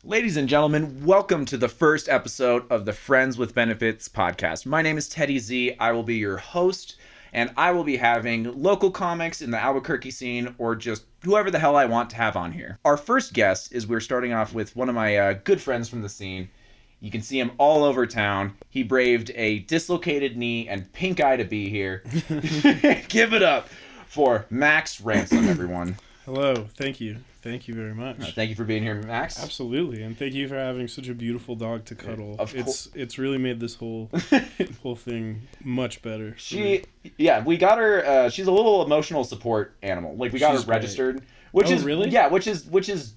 Ladies and gentlemen, welcome to the first episode of the Friends with Benefits podcast. My name is Teddy Z. I will be your host, and I will be having local comics in the Albuquerque scene or just whoever the hell I want to have on here. Our first guest is we're starting off with one of my good friends from the scene. You can see him all over town. He braved a dislocated knee and pink eye to be here. Give it up for Max Ransom, everyone. Hello, thank you. Thank you very much. Thank you for being here, Max. Absolutely, and thank you for having such a beautiful dog to cuddle. It's really made this whole thing much better. We got her. She's a little emotional support animal. Like we got her registered, which is really which is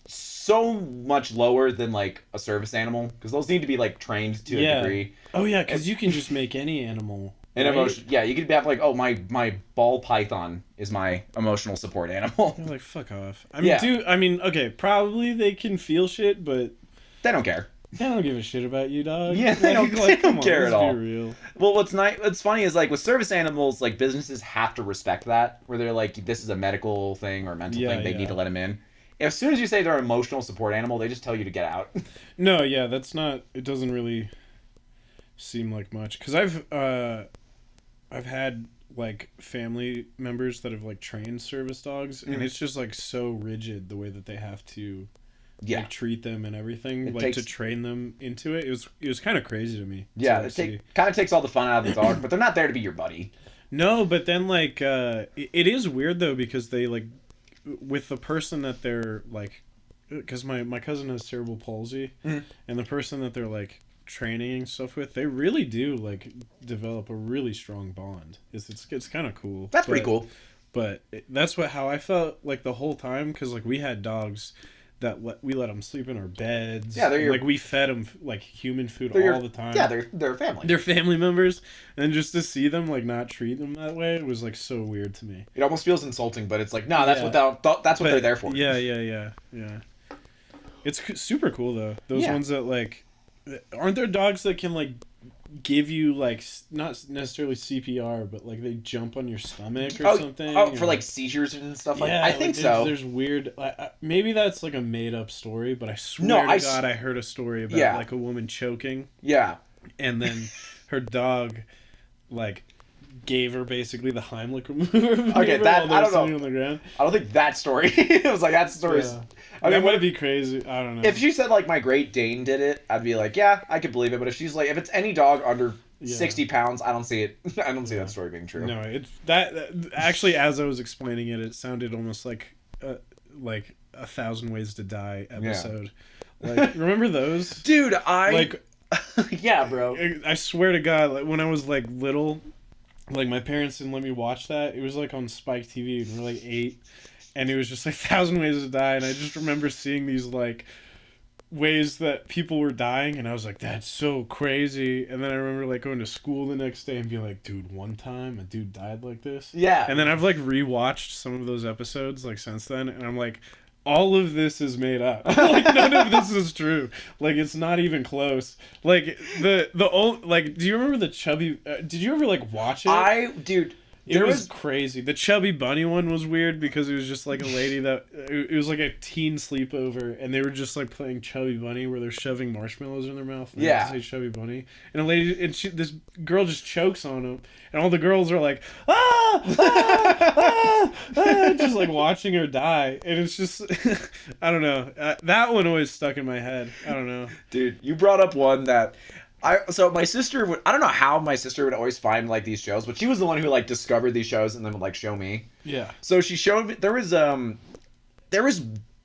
so much lower than like a service animal because those need to be like trained to a degree. Oh yeah, because you can just make any animal. An emotion, yeah, you could have like, oh, my ball python is my emotional support animal. You're like, fuck off. Okay, probably they can feel shit, but they don't care. They don't give a shit about you, dog. Yeah, they don't care at all. Be real. Well, what's funny is like with service animals, like businesses have to respect that, where they're like, this is a medical thing or a mental thing, they need to let them in. As soon as you say they're an emotional support animal, they just tell you to get out. No, yeah, it doesn't really seem like much, because I've had like family members that have like trained service dogs, and it's just like so rigid the way that they have to like, treat them and everything, to train them into it. It was kind of crazy to me. Yeah, it kind of takes all the fun out of the dog, but they're not there to be your buddy. No, but then like it is weird though, because they like with the person that they're like, because my cousin has cerebral palsy, and the person that they're like training and stuff with, they really do like develop a really strong bond. It's kind of cool. That's pretty cool. But that's how I felt like the whole time, because like we had dogs that we let them sleep in our beds. Yeah, like we fed them like human food all the time. Yeah, they're family. They're family members, and just to see them like not treat them that way, it was like so weird to me. It almost feels insulting, but it's like that's what they're there for. Yeah. It's super cool though. Those ones that like. Aren't there dogs that can like give you like not necessarily CPR, but like they jump on your stomach or something? Oh, for like seizures and stuff like that? I think so. There's weird. Maybe that's like a made up story, but I swear to God, I heard a story about like a woman choking. Yeah. And then her dog like gave her basically the Heimlich remover. Okay, that I don't know. On the ground. I don't think that story. It was like that story's. Yeah. That might be crazy. I don't know. If she said like my Great Dane did it, I'd be like, yeah, I could believe it. But if she's like, if it's any dog under 60 pounds, I don't see it. I don't see that story being true. No, it's that actually. As I was explaining it, it sounded almost like a 1,000 Ways to Die episode. Yeah. Like, remember those? Dude, yeah, bro. I swear to God, like when I was like little, like my parents didn't let me watch that. It was like on Spike TV, and we were like 8. And it was just like 1,000 Ways to Die, and I just remember seeing these like ways that people were dying, and I was like, that's so crazy. And then I remember like going to school the next day and being like, dude, one time a dude died like this. Yeah. And then I've like rewatched some of those episodes like since then, and I'm like, all of this is made up. Like none of this is true. Like it's not even close. Like the old like, do you remember the chubby? Did you ever like watch it? It was crazy. The Chubby Bunny one was weird because it was just like a lady that it was like a teen sleepover, and they were just like playing Chubby Bunny where they're shoving marshmallows in their mouth. And they have to say Chubby Bunny, and this girl just chokes on them, and all the girls are like just like watching her die, and it's just I don't know. That one always stuck in my head. I don't know, dude. You brought up one that. So my sister would, I don't know how my sister would always find like these shows, but she was the one who like discovered these shows and then would like show me. Yeah. So she showed me, there was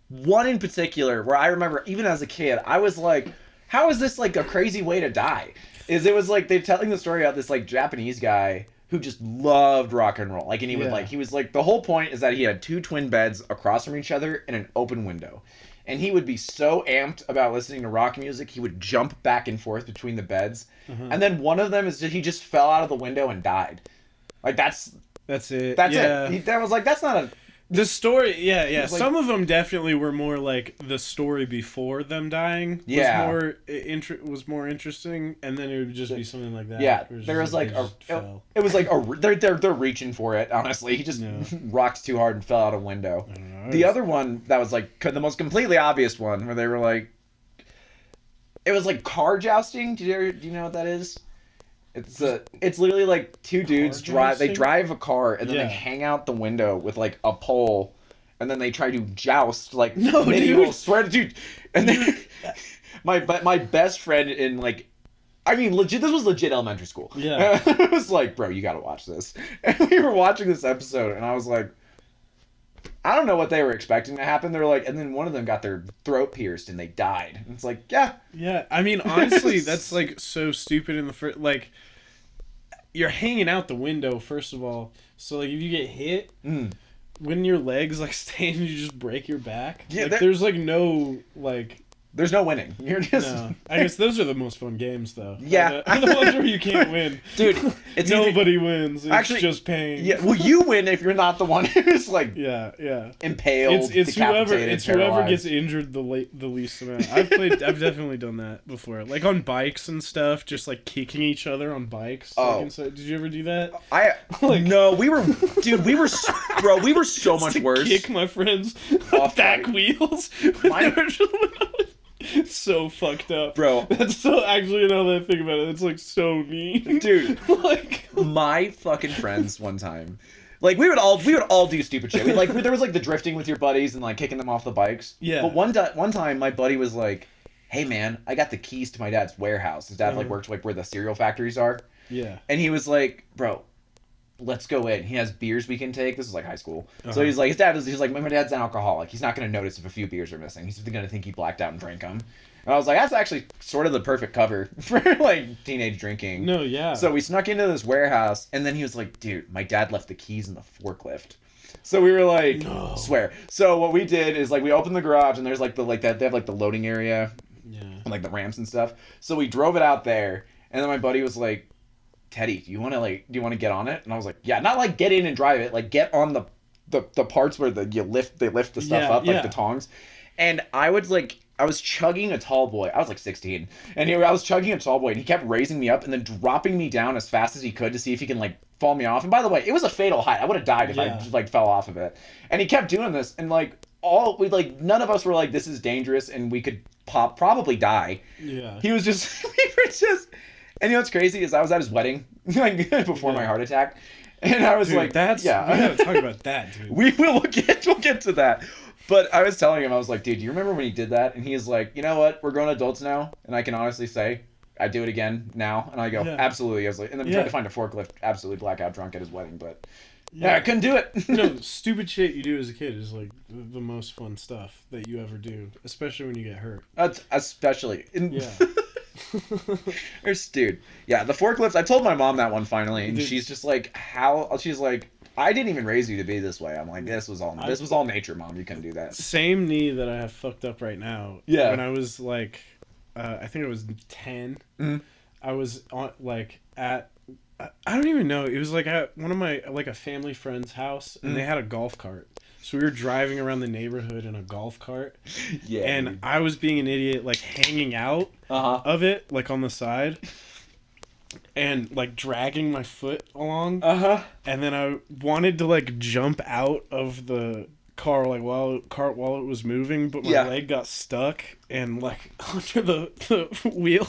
one in particular where I remember even as a kid, I was like, how is this like a crazy way to die? It was like they're telling the story about this like Japanese guy who just loved rock and roll. Like, and he was like, the whole point is that he had 2 twin beds across from each other and an open window. And he would be so amped about listening to rock music, he would jump back and forth between the beds. And then one of them he just fell out of the window and died. Like, that's it. That's it. That was like, that's not a... The story, yeah. Like, Some of them definitely were more like the story before them dying. Was more interesting, and then it would just be something like that. Yeah, was there was like fell. it was like they're reaching for it. Honestly, he just rocked too hard and fell out a window. I don't know, The other one that was like the most completely obvious one, where they were like, it was like car jousting. Do you know what that is? It's literally like two dudes drive a car and then they hang out the window with like a pole and then they try to joust like medieval swear dude. And then my best friend in like, I mean, legit, this was legit elementary school. Yeah. And I was like, bro, you gotta watch this. And we were watching this episode and I was like, I don't know what they were expecting to happen. They're like, and then one of them got their throat pierced and they died. And it's like, yeah. Yeah, I mean, honestly, that's like so stupid in the first. Like, you're hanging out the window, first of all. So, like, if you get hit, when your legs, like, stand, you just break your back. Yeah, like, there's, like, no, like. There's no winning. You're just. No. I guess those are the most fun games, though. Yeah. The ones where you can't win. Dude, it's nobody wins. It's actually just pain. Yeah, well, you win if you're not the one who's like. Yeah. Impaled. It's whoever. It's whoever gets injured the least amount. I've definitely done that before. Like on bikes and stuff, just like kicking each other on bikes. Oh. Like, did you ever do that? No, we were so much worse. Kick my friends off back wheels. So fuckked up, bro. That's so actually, now that I think about it, it's like so mean, dude. Like my fucking friends one time, like we would all do stupid shit. There was like the drifting with your buddies and like kicking them off the bikes. Yeah. But one time my buddy was like, "Hey man, I got the keys to my dad's warehouse. His dad like worked like where the cereal factories are." Yeah. And he was like, "Bro, let's go in. He has beers we can take." This is like high school. So he's like, he's like, my dad's an alcoholic. He's not going to notice if a few beers are missing. He's going to think he blacked out and drank them. And I was like, that's actually sort of the perfect cover for like teenage drinking. No, yeah. So we snuck into this warehouse and then he was like, dude, my dad left the keys in the forklift. So we were like, no. Swear. So what we did is like we opened the garage and there's like they have like the loading area. Yeah. And like the ramps and stuff. So we drove it out there and then my buddy was like, Teddy, do you want to get on it? And I was like, yeah, not like get in and drive it, like get on the parts where they lift the stuff up, like the tongs. And I was chugging a tall boy. I was like 16. And I was chugging a tall boy and he kept raising me up and then dropping me down as fast as he could to see if he can like fall me off. And by the way, it was a fatal height. I would have died if I like fell off of it. And he kept doing this and like none of us were like, this is dangerous and we could probably die. Yeah. He was just, we were just. And you know what's crazy is I was at his wedding like before my heart attack, and I was dude, like, we gotta talk about that, dude. We'll get to that. But I was telling him, I was like, dude, do you remember when he did that? And he's like, you know what? We're grown adults now, and I can honestly say I'd do it again now. And I go, absolutely. I was like, and then we tried to find a forklift, absolutely blackout drunk at his wedding, but I couldn't do it. Stupid shit you do as a kid is like the most fun stuff that you ever do, especially when you get hurt. Especially. Dude, yeah, the forklift. I told my mom that one finally, and she's just like, "How?" She's like, "I didn't even raise you to be this way." I'm like, "This was all nature, Mom. You couldn't do that." Same knee that I have fucked up right now. Yeah. When I was like, I think I was 10. Mm-hmm. I was on I don't even know. It was like at one of my a family friend's house, and they had a golf cart. So we were driving around the neighborhood in a golf cart. Yeah. And dude, I was being an idiot, like hanging out of it, like on the side, and like dragging my foot along. And then I wanted to like jump out of the car while it was moving, but my leg got stuck and like under the wheel,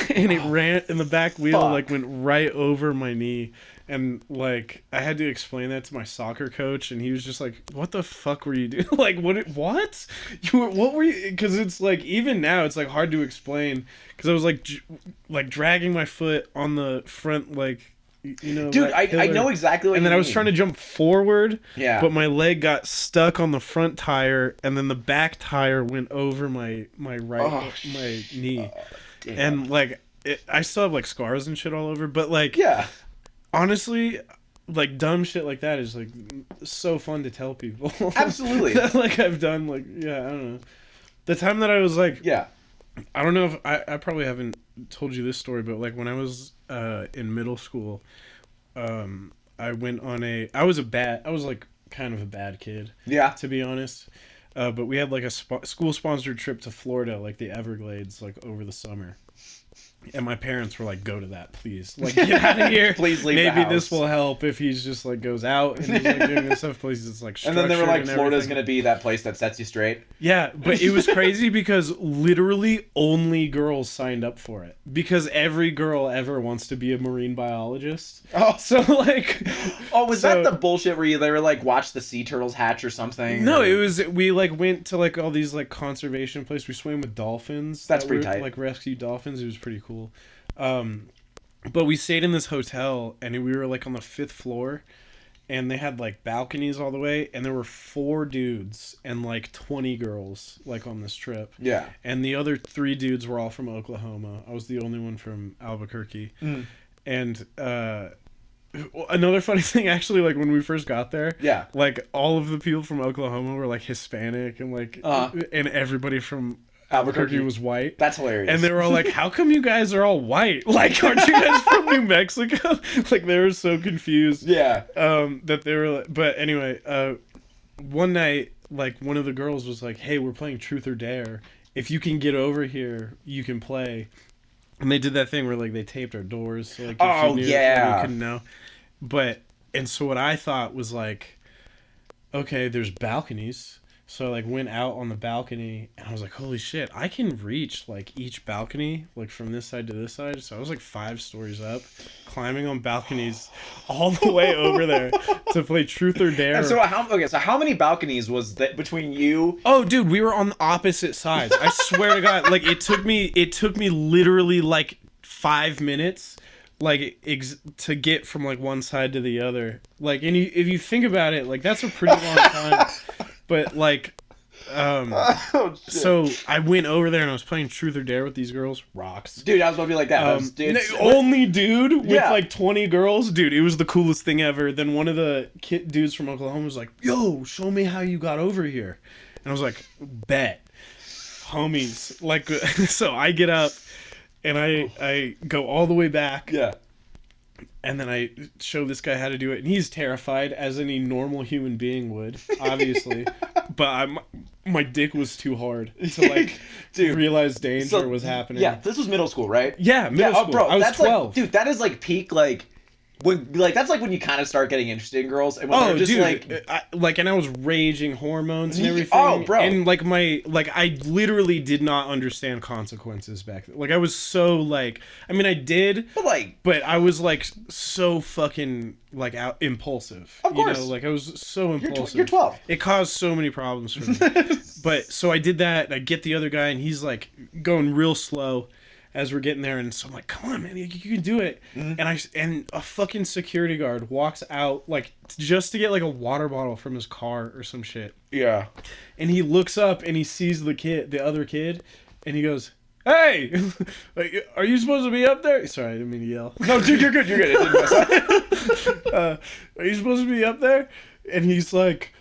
and it ran, and the back wheel like went right over my knee. And, like, I had to explain that to my soccer coach, and he was just like, what the fuck were you doing? Like, what? What were you? Because it's, like, even now, it's, like, hard to explain. Because I was, like, dragging my foot on the front, like, you know. Dude, I know exactly what you mean. And then I was trying to jump forward, but my leg got stuck on the front tire, and then the back tire went over my knee. And, like, I still have, like, scars and shit all over, but, like... Yeah. Honestly, like dumb shit like that is like so fun to tell people. Absolutely. Like I've done I don't know. The time that I was like I don't know if I probably haven't told you this story, but like when I was in middle school, I went on I was like kind of a bad kid. Yeah. To be honest. But we had like a school-sponsored trip to Florida, like the Everglades, like over the summer. And my parents were like, go to that, please. Like, get out of here. Please leave the Maybe house. this will help if he's just like goes out and he's like doing this stuff. Places it's like and then they were like, Florida's everything. going to be that place that sets you straight. Yeah, but it was crazy because literally only girls signed up for it. Because every girl ever wants to be a marine biologist. Oh. So like... Oh, was that the bullshit where they were like, watch the sea turtles hatch or something? No, or... it was... We like went to like all these like conservation places. We swam with dolphins. That's pretty tight. Like rescue dolphins. It was pretty cool. But we stayed in this hotel and we were like on the 5th floor and they had like balconies all the way and there were 4 dudes and like 20 girls like on this trip. Yeah. And the other 3 dudes were all from Oklahoma. I was the only one from Albuquerque. And another funny thing actually, like when we first got there, yeah, like all of the people from Oklahoma were like Hispanic and like and everybody from Albuquerque was white. That's hilarious. And they were all like, how come you guys are all white? Like, aren't you guys from New Mexico? Like, they were so confused. Yeah. That they were like... But anyway, one night, like, one of the girls was like, hey, we're playing Truth or Dare. If you can get over here, you can play. And they did that thing where, like, they taped our doors. So, like, if you knew, yeah. you couldn't know. But... And so what I thought was, like, okay, there's balconies. So I like went out on the balcony and I was like, holy shit, I can reach like each balcony like from this side to this side. So I was like 5 stories up, climbing on balconies all the way over there to play Truth or Dare. And so how many balconies was that between you? Oh, dude, we were on the opposite sides. I swear to God, like it took me literally like 5 minutes like to get from like one side to the other. Like, and if you think about it, like that's a pretty long time. But like, so I went over there and I was playing Truth or Dare with these girls. Rocks, dude. I was gonna be like that. Only dude with like 20 girls, dude. It was the coolest thing ever. Then one of the dudes from Oklahoma was like, "Yo, show me how you got over here," and I was like, "Bet, homies." Like, so I get up and I go all the way back. Yeah. And then I show this guy how to do it, and he's terrified, as any normal human being would, obviously. But my dick was too hard to like dude, realize danger was happening. Yeah, this was middle school, right? Yeah, middle school. Bro, I was 12. Like, dude, that is like peak like. When, like that's like when you kind of start getting interested in girls, and when they're just dude, and I was raging hormones and everything. Oh, bro, and like I literally did not understand consequences back then. Like I was so like, I mean, I did, but I was like so fucking like impulsive. Of course, you know, like I was so impulsive. You're 12. It caused so many problems for me. But so I did that. And I get the other guy, and he's like going real slow as we're getting there, and so I'm like, come on, man, you can do it. Mm-hmm. And a fucking security guard walks out like just to get like a water bottle from his car or some shit. Yeah. And he looks up and he sees the other kid, and he goes, "Hey, like, are you supposed to be up there?" Sorry, I didn't mean to yell. No, dude, you're good. You're good. It didn't mess up. Are you supposed to be up there? And he's like,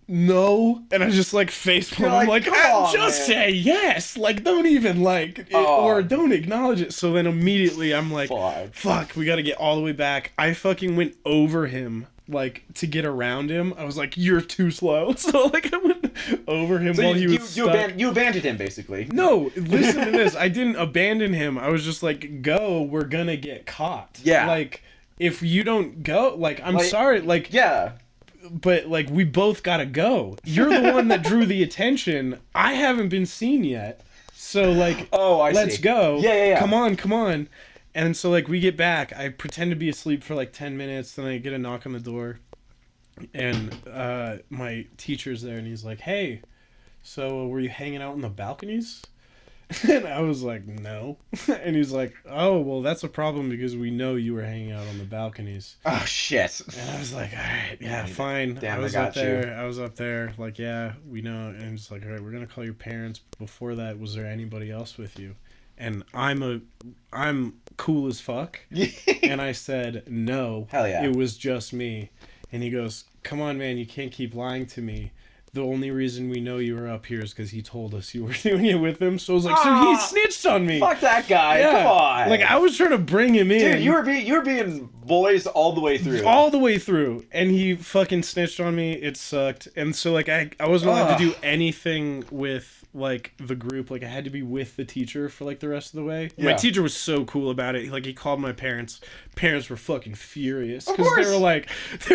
no. And I just like facepalm. I'm like, just say yes. Like, don't even like or don't acknowledge it. So then immediately I'm like, fuck, we got to get all the way back. I fucking went over him like to get around him. I was like, you're too slow. So like I went over him while he was stuck. You abandoned him basically. No, listen to this. I didn't abandon him. I was just like, go, we're gonna get caught. Yeah. Like if you don't go, like I'm sorry, like yeah. But like we both gotta go. You're the one that drew the attention. I haven't been seen yet. So like let's go. Yeah. Come on. And so like we get back. I pretend to be asleep for like 10 minutes, then I get a knock on the door. And my teacher's there and he's like, "Hey, so were you hanging out on the balconies?" And I was like, "No." And he's like, "Oh, well, that's a problem because we know you were hanging out on the balconies." Oh, shit. And I was like, all right, yeah, fine. Damn, I was up there, like, yeah, we know. And it's like, all right, we're going to call your parents. Before that, was there anybody else with you? And I'm cool as fuck. And I said, no. Hell yeah. It was just me. And he goes, come on, man, you can't keep lying to me. the only reason we know you were up here is because he told us you were doing it with him. So I was like, so he snitched on me. Fuck that guy. Come on. Like, I was trying to bring him in. Dude, you were being boys all the way through. All the way through. And he fucking snitched on me. It sucked. And so, like, I wasn't allowed to do anything with, like, the group. Like, I had to be with the teacher for, like, the rest of the way. Yeah. My teacher was so cool about it. Like, he called my parents. Parents were fucking furious. Because they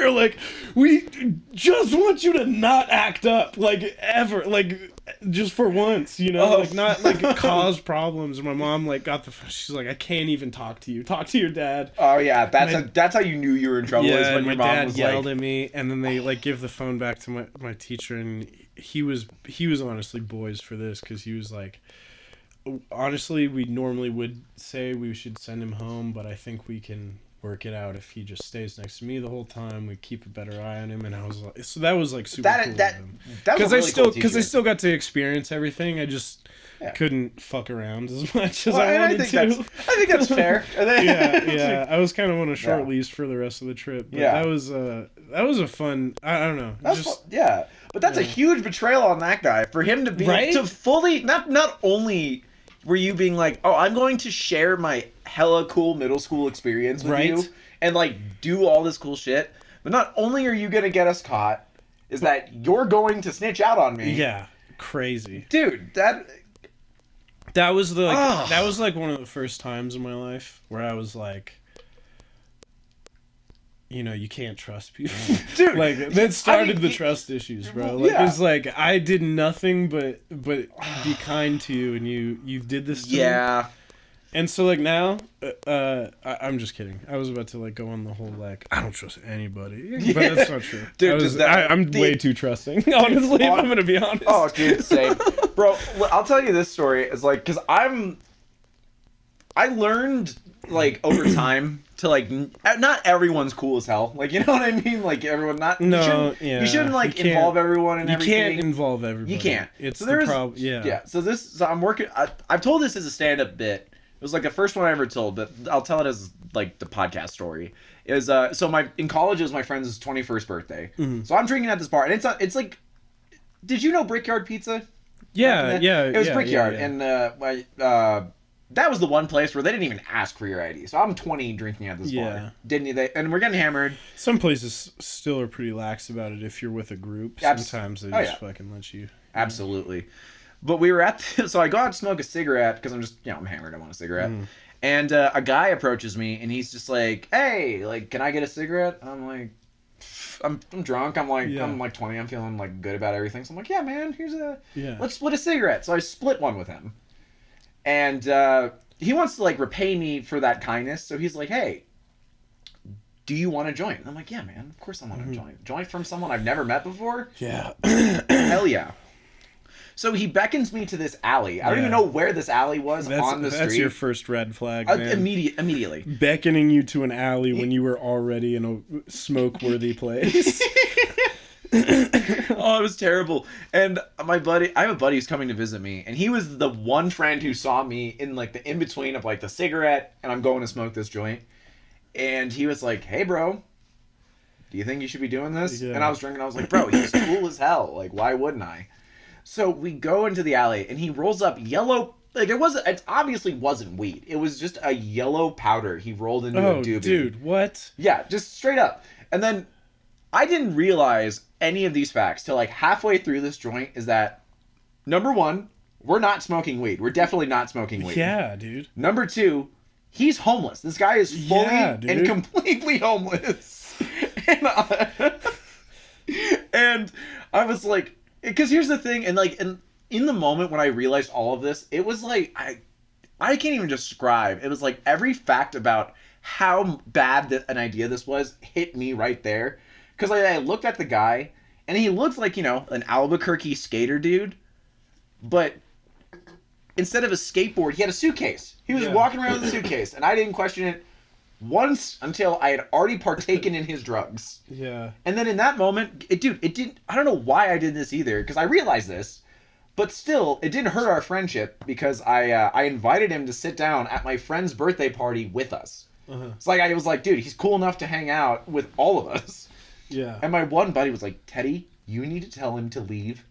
were like, we just want you to not act up, like, ever. Like, just for once, you know? Like, not, like, cause problems. And my mom, like, she's like, I can't even talk to you. Talk to your dad. Oh, yeah. That's how you knew you were in trouble. Yeah, is when my your mom dad was yelled at me, and then they, like, give the phone back to my teacher, and he was honestly boys for this, because he was like, honestly, we normally would say we should send him home, but I think we can work it out if he just stays next to me the whole time. We keep a better eye on him. And I was like, so that was like super cool of him. Because I still got to experience everything. I just couldn't fuck around as much as I wanted to. I think that's fair. yeah. I was kind of on a short leash for the rest of the trip. But that was a fun. I don't know. But that's a huge betrayal on that guy for him to be to fully not only were you being like, oh, I'm going to share my hella cool middle school experience with you and like do all this cool shit, but not only are you gonna get us caught, is that you're going to snitch out on me. Yeah, crazy, dude. That was like one of the first times in my life where I was like, you know, you can't trust people. Dude, like, that started the trust issues, bro. Like, it's like, I did nothing but be kind to you, and you did this to me. Yeah. And so, like, now, I'm just kidding. I was about to, like, go on the whole, like, I don't trust anybody. But that's not true. Dude, I'm way too trusting, honestly, if I'm going to be honest. Oh, dude, same. Bro, I'll tell you this story. It's like, because I learned, like, over time to, like, not everyone's cool as hell. Like, you know what I mean? Like, everyone you shouldn't like, involve everyone in everything. You can't involve everybody. You can't. It's the problem. Yeah. So I'm working, I've told this as a stand-up bit. It was, like, the first one I ever told, but I'll tell it as, like, the podcast story. It was, in college, it was my friend's 21st birthday. Mm-hmm. So I'm drinking at this bar, and it's like, did you know Brickyard Pizza? Yeah. It was Brickyard, and that was the one place where they didn't even ask for your ID. So I'm 20 drinking at this bar. And we're getting hammered. Some places still are pretty lax about it if you're with a group. Sometimes they just fucking let you. Absolutely. But we were so I go out to smoke a cigarette because I'm just, I'm hammered. I want a cigarette. And a guy approaches me and he's just like, hey, like, can I get a cigarette? I'm like, I'm drunk. I'm like 20. I'm feeling like good about everything. So I'm like, yeah, man, let's split a cigarette. So I split one with him. And he wants to, like, repay me for that kindness. So he's like, hey, do you want a joint? And I'm like, yeah, man, of course I want a joint. Joint from someone I've never met before? Yeah. Hell yeah. So he beckons me to this alley. I don't even know where this alley was on the street. That's your first red flag, man. Immediately. Beckoning you to an alley when you were already in a smoke-worthy place. Oh, it was terrible. And I have a buddy who's coming to visit me, and he was the one friend who saw me in, like, the in-between of, like, the cigarette, and I'm going to smoke this joint. And he was like, hey, bro, do you think you should be doing this? Yeah. And I was drinking, I was like, bro, he's cool as hell. Like, why wouldn't I? So we go into the alley, and he rolls up yellow, like, it obviously wasn't weed. It was just a yellow powder he rolled into a doobie. Dude, what? Yeah, just straight up. And then I didn't realize any of these facts till, like, halfway through this joint is that, number one, we're not smoking weed. We're definitely not smoking weed. Yeah, dude. Number two, he's homeless. This guy is fully and completely homeless. And I was like, because here's the thing, and, like, in the moment when I realized all of this, it was like, I can't even describe. It was like every fact about how bad an idea this was hit me right there. Because I looked at the guy, and he looked like, an Albuquerque skater dude, but instead of a skateboard, he had a suitcase. He was walking around with a suitcase, and I didn't question it once until I had already partaken in his drugs. Yeah. And then in that moment, it didn't, I don't know why I did this either, because I realized this, but still, it didn't hurt our friendship, because I invited him to sit down at my friend's birthday party with us. Uh-huh. It's like, I was like, dude, he's cool enough to hang out with all of us. Yeah. And my one buddy was like, Teddy, you need to tell him to leave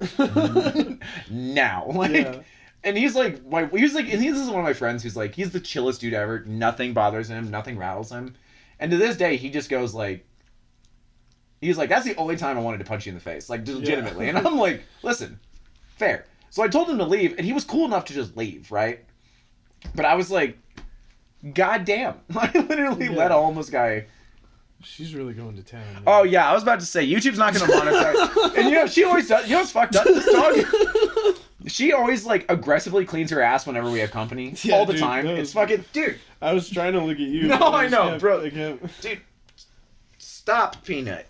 now. Like, Yeah. and he's like, and this is one of my friends who's like, he's the chillest dude ever. Nothing bothers him. Nothing rattles him. And to this day, he just goes like, he's like, that's the only time I wanted to punch you in the face. Like, legitimately. And I'm like, listen, fair. So I told him to leave, and he was cool enough to just leave, right? But I was like, God damn. I literally let a homeless guy... She's really going to town. Man. Oh, yeah, I was about to say, YouTube's not going to monetize. And, you know, she always does... You know what's fucked up? This dog... She always, like, aggressively cleans her ass whenever we have company. Yeah, all the dude, time. no. It's fucking... Dude. I was trying to look at you. No, I know, bro. Dude, stop, Peanut.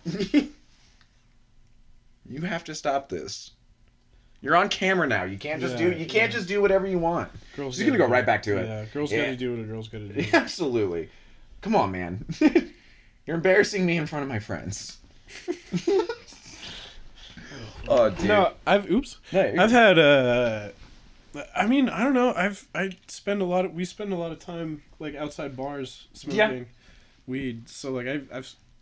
You have to stop this. You're on camera now. You can't just just do whatever you want. Girls She's gonna go right back to it. Yeah, girls gotta do what a girl's gotta do. Absolutely. Come on, man. You're embarrassing me in front of my friends. Oh, dude. No, I've had I mean, I don't know. We spend a lot of time like outside bars smoking weed. So like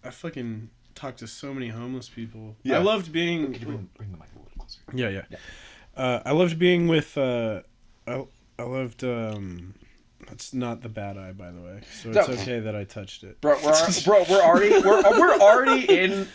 I fucking talked to so many homeless people. Yeah. I loved being Bring the mic a little closer. Yeah. I loved being with I loved that's not the bad eye, by the way. So it's okay that I touched it. Bro, we're already in.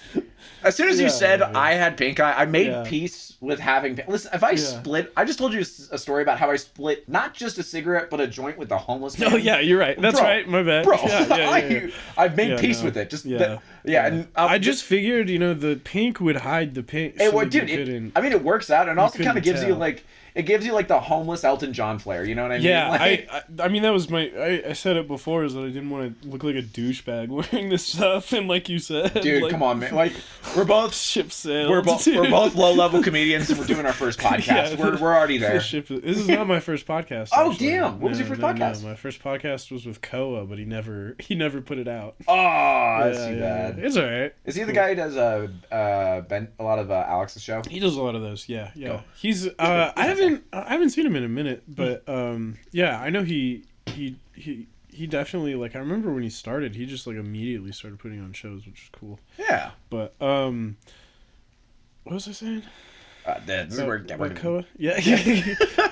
As soon as you said I had pink eye, I made peace with having. Listen, if I split, I just told you a story about how I split not just a cigarette but a joint with a homeless man. Oh yeah, you're right. That's right. My bad. Bro, Yeah. I've made peace with it. Just and I just figured, the pink would hide the pink. It would, dude. I mean, it works out, and also kind of gives you like. It gives you like the homeless Elton John flair, you know what I mean? Yeah, like, I mean that was I said it before, is that I didn't want to look like a douchebag wearing this stuff, and like you said, dude, like, come on, man. Like we're both ship sailed. We're both low level comedians, and we're doing our first podcast. Yeah, we're already there. This is not my first podcast. Oh actually. damn! What was your first podcast? No, my first podcast was with Koa, but he never put it out. Oh, that's too bad. It's alright. Is he the guy who does a lot of Alex's show? He does a lot of those. Yeah. Cool. He's I haven't seen him in a minute, but I know he definitely, like, I remember when he started, he just like immediately started putting on shows, which is cool. Yeah. But what was I saying? About Koa? Yeah.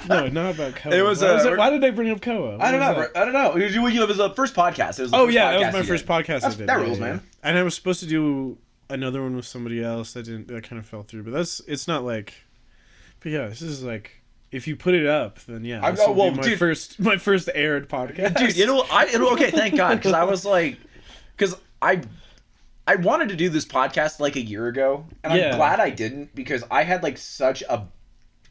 No, not about Koa. It was. Why did I bring up Koa? I don't know. It was the first podcast. It was. That was my first podcast. That rules, man. And I was supposed to do another one with somebody else. That kind of fell through. But it's not like. But yeah, this is like. If you put it up, then yeah, this will be my first aired podcast. Dude, okay, thank God, because I was like, because I wanted to do this podcast like a year ago, and I'm glad I didn't, because I had like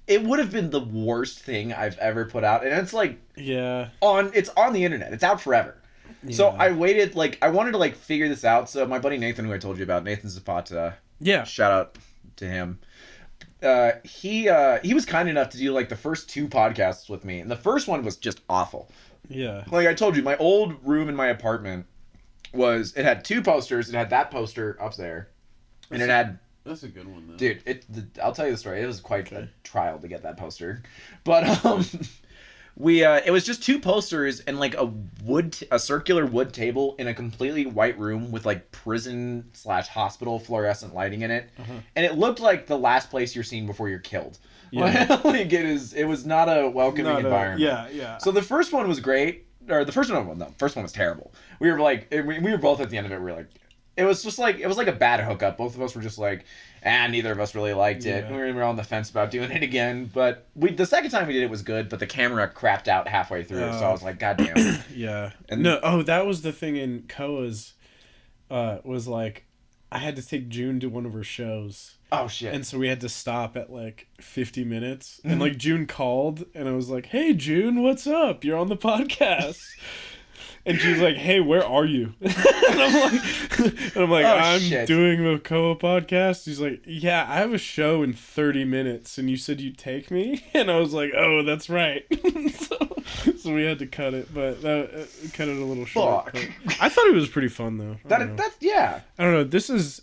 it would have been the worst thing I've ever put out, and it's like, it's on the internet, it's out forever. Yeah. So I waited, like, I wanted to like figure this out. So my buddy Nathan, who I told you about, Nathan Zapata, shout out to him. He was kind enough to do like the first 2 podcasts with me, and the first one was just awful. Yeah. Like I told you, my old room in my apartment it had 2 posters. It had that poster up there, and it had. That's a good one, though. Dude, I'll tell you the story. It was quite a trial to get that poster, but it was just 2 posters and like a circular wood table in a completely white room with like prison/hospital fluorescent lighting in it, and it looked like the last place you're seen before you're killed. Yeah. Like it was not a welcoming environment. Yeah. So the first one was great, or the first one was terrible. We were like, we were both at the end of it. We were like, it was like a bad hookup. Both of us were just like, neither of us really liked it. We were on the fence about doing it again. But the second time we did it was good, but the camera crapped out halfway through. So I was like, God damn. Yeah. That was the thing in Koa's, was like, I had to take June to one of her shows. Oh, shit. And so we had to stop at like 50 minutes. And like June called, and I was like, hey, June, what's up? You're on the podcast. And she's like, hey, where are you? and I'm like, I'm doing the Koa podcast. She's like, yeah, I have a show in 30 minutes, and you said you'd take me? And I was like, oh, that's right. so we had to cut it, but cut it a little short. I thought it was pretty fun, though. That's I don't know. This is...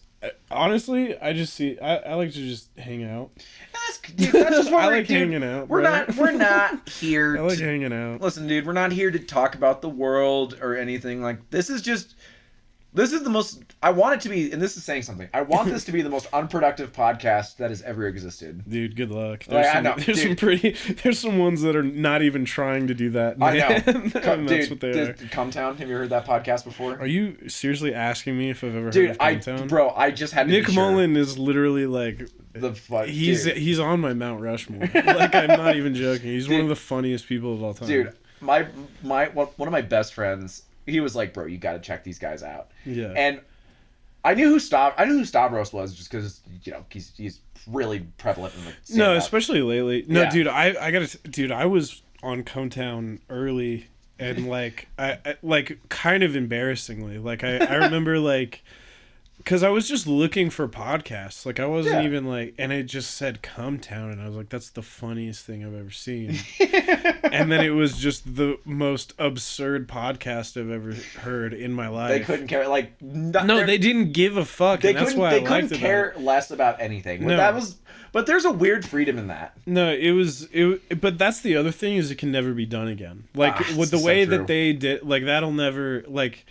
Honestly, I just see... I like to just hang out. That's just what I like hanging out. We're not here. I like hanging out. Listen, dude, we're not here to talk about the world or anything like. This is just This is the most. I want it to be, and this is saying something. I want this to be the most unproductive podcast that has ever existed. Dude, good luck. I know. There's some ones that are not even trying to do that. I know. And that's what they are. Cumtown. Have you heard that podcast before? Are you seriously asking me if I've ever Dude, heard of Cumtown? Bro, I just had to Nick be sure. Mullen is literally like he's on my Mount Rushmore. Like, I'm not even joking. He's one of the funniest people of all time. Dude, one of my best friends, he was like, bro, you got to check these guys out. Yeah. And I knew who Stavros was just because, you know, he's really prevalent in the scene. No, especially lately. No, Yeah. dude, I was on Cumtown early, and like I like kind of embarrassingly. Like I remember like, because I was just looking for podcasts. Like I wasn't even like, and it just said Cumtown, and I was like, that's the funniest thing I've ever seen. And then it was just the most absurd podcast I've ever heard in my life. They couldn't care, like... No, they didn't give a fuck, and that's why I liked it. They couldn't care less about anything. No. But there's a weird freedom in that. No, but that's the other thing, is it can never be done again. Like, with the way that they did, like, that'll never, like...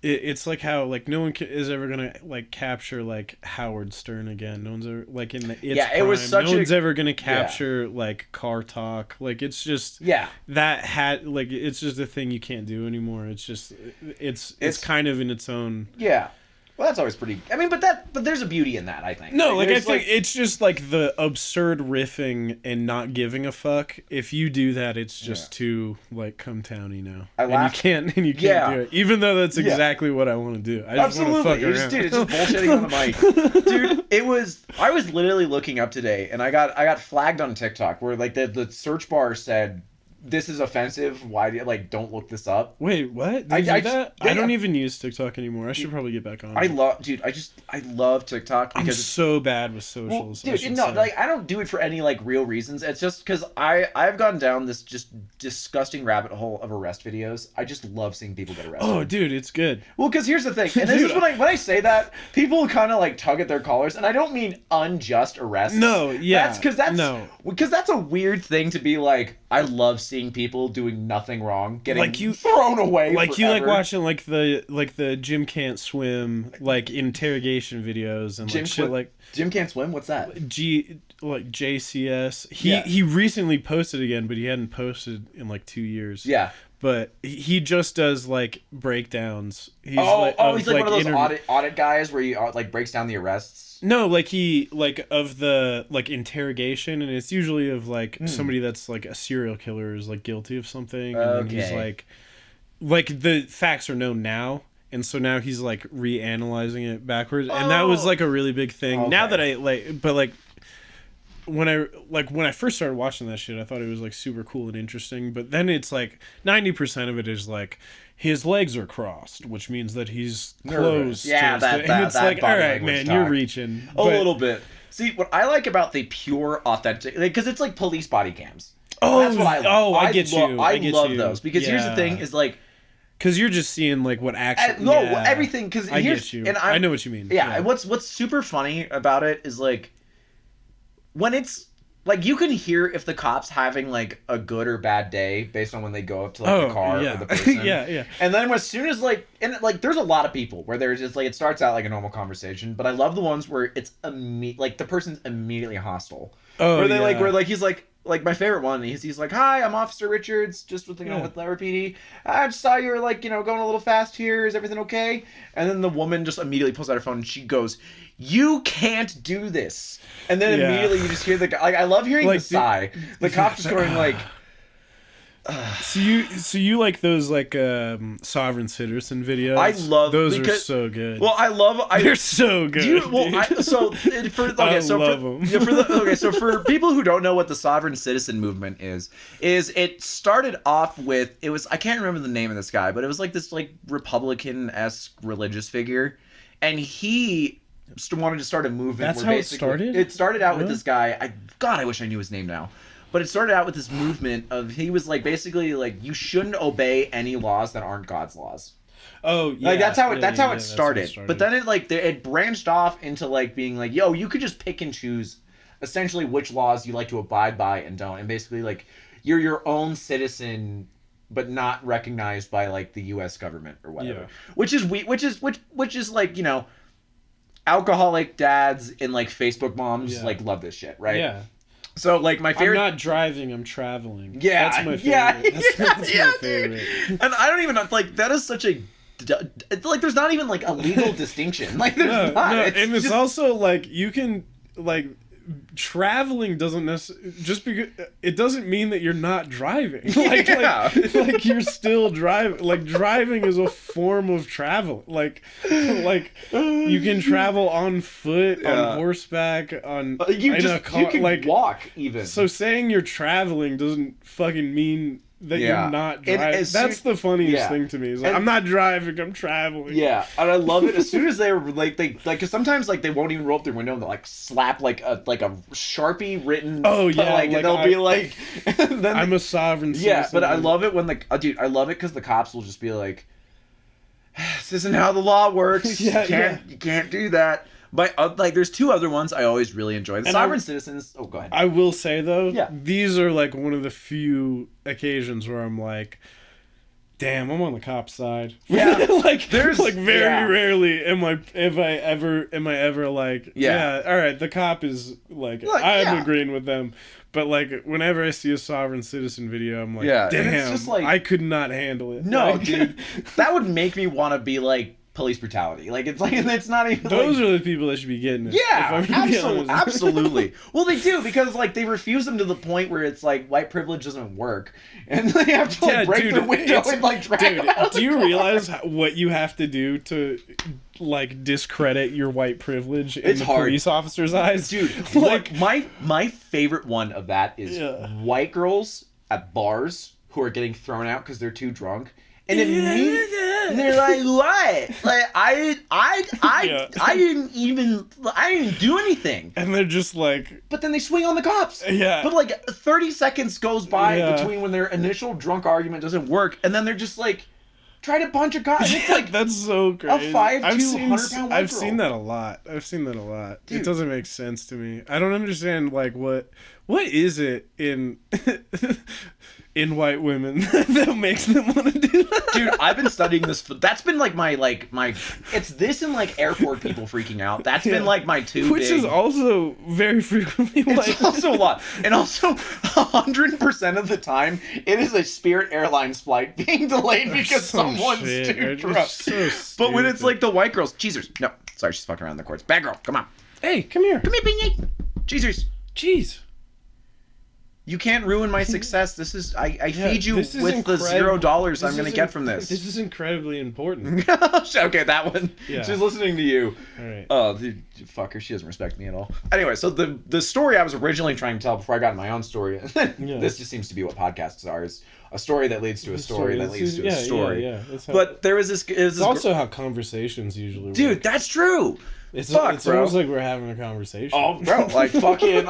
It's like how, like, no one is ever gonna like capture like Howard Stern again. No one's ever like in the it was such no one's ever gonna capture like car talk. Like, it's just that had like it's just a thing you can't do anymore. It's just it's kind of in its own. Yeah. Well, that's always pretty. I mean, but there's a beauty in that, I think. No, like I think it's just like the absurd riffing and not giving a fuck. If you do that, it's just too like Cumtowny now. And you can't do it. Even though that's exactly what I want to do. I just want to fuck around. Dude, it's just bullshitting on the mic. Dude, I was literally looking up today, and I got flagged on TikTok where like the search bar said, "This is offensive. Why do you don't look this up?" Wait, what? Did you do that? I don't even use TikTok anymore. I should probably get back on. I love TikTok because I'm so bad with socials. Dude, like I don't do it for any like real reasons. It's just because I've gone down this just disgusting rabbit hole of arrest videos. I just love seeing people get arrested. Oh, dude, it's good. Well, because here's the thing, and this is when I say that, people kind of like tug at their collars, and I don't mean unjust arrests. No, yeah, because that's a weird thing to be like. I love seeing people doing nothing wrong, getting thrown away. Like forever. You like watching like the Jim Can't Swim like interrogation videos and like shit like Jim Can't Swim. What's that? JCS. He recently posted again, but he hadn't posted in like 2 years. Yeah. But he just does like breakdowns. He's like one of those audit guys where he like breaks down the arrests. No, like he like of the like interrogation, and it's usually of like somebody that's like a serial killer is like guilty of something, and then he's like the facts are known now, and so now he's like reanalyzing it backwards, and that was like a really big thing. Okay. Now that I when I first started watching that shit, I thought it was like super cool and interesting, but then it's like 90% of it is like his legs are crossed, which means that he's closed. Yeah, and it's like, all right, man, you're reaching a little bit. See, what I like about the pure authentic, because it's like police body cams. Oh, that's what I love. I get you. I love those because here's the thing: is like. Because you're just seeing like what actually everything. Because I get you, and I know what you mean. Yeah, and what's super funny about it is like. When it's like you can hear if the cop's having like a good or bad day based on when they go up to like the car or the person. yeah. And then as soon as like there's a lot of people where there's just like it starts out like a normal conversation, but I love the ones where it's like the person's immediately hostile. Oh, where they where like he's like my favorite one. He's like, "Hi, I'm Officer Richards, just with with LAPD. I just saw you were like going a little fast here. Is everything okay?" And then the woman just immediately pulls out her phone and she goes, "You can't do this." And then immediately you just hear the guy. Like I love hearing the sigh. The cop just going like. So you like those like sovereign citizen videos? I love those. Are so good. Well, they're so good. So for people who don't know what the sovereign citizen movement is it started off with I can't remember the name of this guy, but it was like this like Republican-esque religious figure, and he wanted to start a movement. That's how it started? It started out with this guy. I wish I knew his name now. But it started out with this movement of he was like basically like you shouldn't obey any laws that aren't God's laws. Oh yeah. Like that's how it started. But then it branched off into like being like, yo, you could just pick and choose essentially which laws you like to abide by and don't, and basically like you're your own citizen but not recognized by like the U.S. government or whatever. Yeah. Which is like, you know, alcoholic dads and like Facebook moms like love this shit, right? Yeah. So like my favorite. I'm not driving. I'm traveling. Yeah, that's my favorite. yeah, That's yeah, my favorite. Dude. And I don't even like that is such a like there's not even like a legal distinction. Like there's not. No, It's and it's just, also like you can like traveling doesn't necessarily just because it doesn't mean that you're not driving. Like you're still driving. Like driving is a form of travel. Like you can travel on foot, on horseback, on you in a car. You can like walk even. So saying you're traveling doesn't fucking mean that you're not driving. That's the funniest thing to me. Is like, I'm not driving, I'm traveling. Yeah, and I love it. As soon as they were like, because sometimes like they won't even roll up their window and they'll like slap like a Sharpie written. Oh yeah, like and they'll be like, then I'm a sovereign citizen. Yeah, but I love it when dude, I love it because the cops will just be like, this isn't how the law works. You can't do that. But like, there's two other ones I always really enjoy. The sovereign citizens. Oh, go ahead. I will say though, these are like one of the few occasions where I'm like, damn, I'm on the cop side. Yeah, like there's like very rarely am I ever like, all right, the cop is like I'm agreeing with them. But like whenever I see a sovereign citizen video, I'm like, damn, it's just like, I could not handle it. No, like, dude, that would make me want to be like police brutality. Like it's not even. Those are the people that should be getting it. Yeah, absolutely. Well, they do because like they refuse them to the point where it's like white privilege doesn't work, and they have to like break their window and like drag them out. Do you realize what you have to do to like discredit your white privilege in the police officer's eyes, dude? Like my favorite one of that is white girls at bars who are getting thrown out because they're too drunk. And and they're like, what? Like I didn't do anything. And they're just like, but then they swing on the cops. Yeah. But like 30 seconds goes by between when their initial drunk argument doesn't work, and then they're just like, try to punch a cop. And it's like that's so crazy. A 5'2", 100-pound white I've girl. seen that a lot. Dude. It doesn't make sense to me. I don't understand like what is it in in white women that makes them want to do that? Dude, I've been studying this. That's been like my it's this and like airport people freaking out. That's been like my two. Which is also very frequently white. It's also a lot. And also 100% of the time it is a Spirit Airlines flight being delayed because someone's too drunk. But when it's like the white girls, cheesers. No, sorry, she's fucking around the courts. Bad girl, come on. Hey, come here. Come here, Beanie. Cheesers. Cheese. You can't ruin my success. This is I feed you with the $0 I'm gonna get from this. This is incredibly important. Okay, that one. Yeah. She's listening to you. All right. Oh, dude, fuck her. She doesn't respect me at all. Anyway, so the story I was originally trying to tell before I got in my own story, this just seems to be what podcasts are: is a story that leads to a story that leads to a story. Yeah. But there was this. It's also how conversations usually work. Dude, that's true. It's almost like we're having a conversation. Oh, bro, like fucking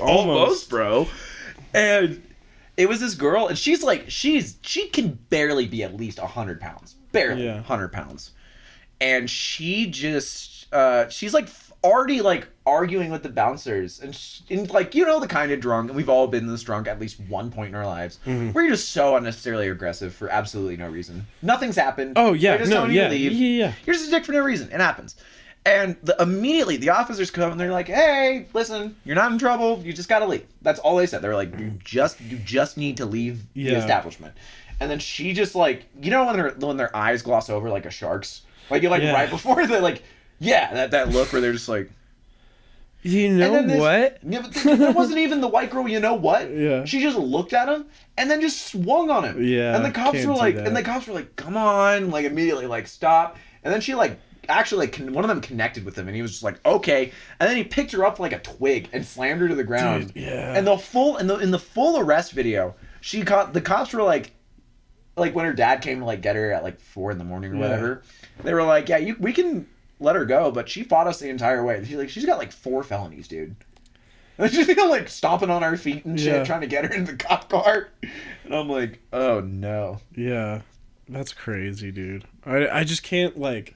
almost, bro. And it was this girl, and she's like, she can barely be at least 100 pounds, barely 100 pounds, and she just she's like already like arguing with the bouncers, and like, you know, the kind of drunk, and we've all been this drunk at least one point in our lives, where you're just so unnecessarily aggressive for absolutely no reason. Nothing's happened. Oh yeah, just telling you to leave. Yeah. You're just a dick for no reason. It happens. And immediately the officers come and they're like, "Hey, listen, you're not in trouble. You just gotta leave." That's all they said. They were like, "You just need to leave the establishment." And then she just like, you know, when their eyes gloss over like a shark's, like right before they like, that look where they're just like, you know what? Yeah, but there wasn't even the white girl. You know what? Yeah. She just looked at him and then just swung on him. Yeah. And the cops were like, "Come on!" Like immediately, like stop. And then she like. Actually, like one of them connected with him, and he was just like, "Okay." And then he picked her up like a twig and slammed her to the ground. Dude, yeah. And in the full arrest video, the cops were like when her dad came to like get her at like 4 a.m. or whatever, they were like, "Yeah, we can let her go," but she fought us the entire way. She's got like 4 felonies, dude. And she's like stomping on our feet and shit, trying to get her into the cop car. And I'm like, oh no. Yeah, that's crazy, dude. I just can't like.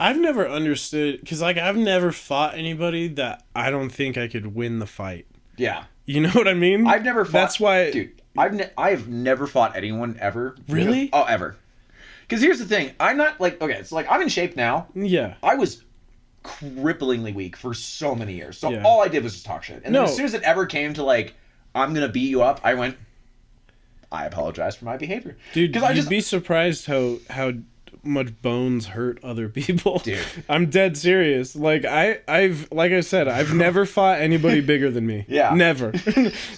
I've never understood, because like I've never fought anybody that I don't think I could win the fight. Yeah. You know what I mean? I've never fought. That's why. Dude, I've never fought anyone ever. Really? Oh, ever. Because here's the thing. I'm not like, okay, it's like I'm in shape now. Yeah. I was cripplingly weak for so many years. So Yeah. all I did was just talk shit. And then No. as soon as it ever came to like, I'm going to beat you up, I went, I apologize for my behavior. Dude, Because you'd be surprised how much bones hurt other people. Dude. I'm dead serious. Like like I said, I've never fought anybody bigger than me. Yeah. Never.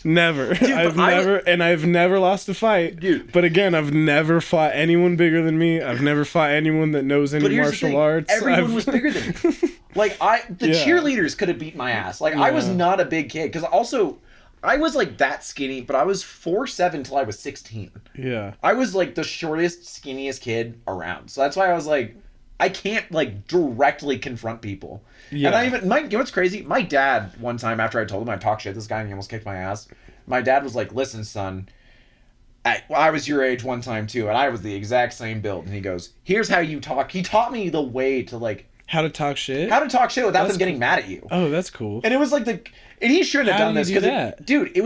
Never. Dude, I've never lost a fight. Dude. But again, I've never fought anyone bigger than me. I've never fought anyone that knows any But here's martial the thing, arts. everyone was bigger than me. Like the Yeah. cheerleaders could have beat my ass. Like I was Yeah. not a big kid because also I was like that skinny, but I was 4'7" till I was 16. Yeah. I was like the shortest, skinniest kid around. So that's why I was like, I can't like directly confront people. Yeah. And I even you know what's crazy? My dad one time after I told him I talked shit to this guy and he almost kicked my ass. My dad was like, "Listen, son, I was your age one time too, and I was the exact same build." And he goes, "Here's how you talk." He taught me the way to like How to talk shit? how to talk shit without That's them getting mad at you. Oh, that's cool. And it was like and he shouldn't have How done do you this do because that? dude,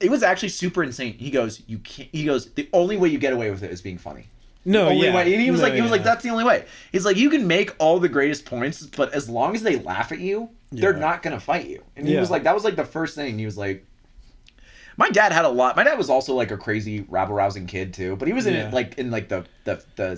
it was actually super insane. He goes, "You can't." He goes, "The only way you get away with it is being funny." No, Only yeah. way. And he was No, like, yeah. "That's the only way." He's like, "You can make all the greatest points, but as long as they laugh at you, they're Yeah. not gonna fight you." And he Yeah. was like, that was like the first thing. He was like, my dad had a lot. My dad was also like a crazy rabble rousing kid too, but he was in Yeah. it like in like the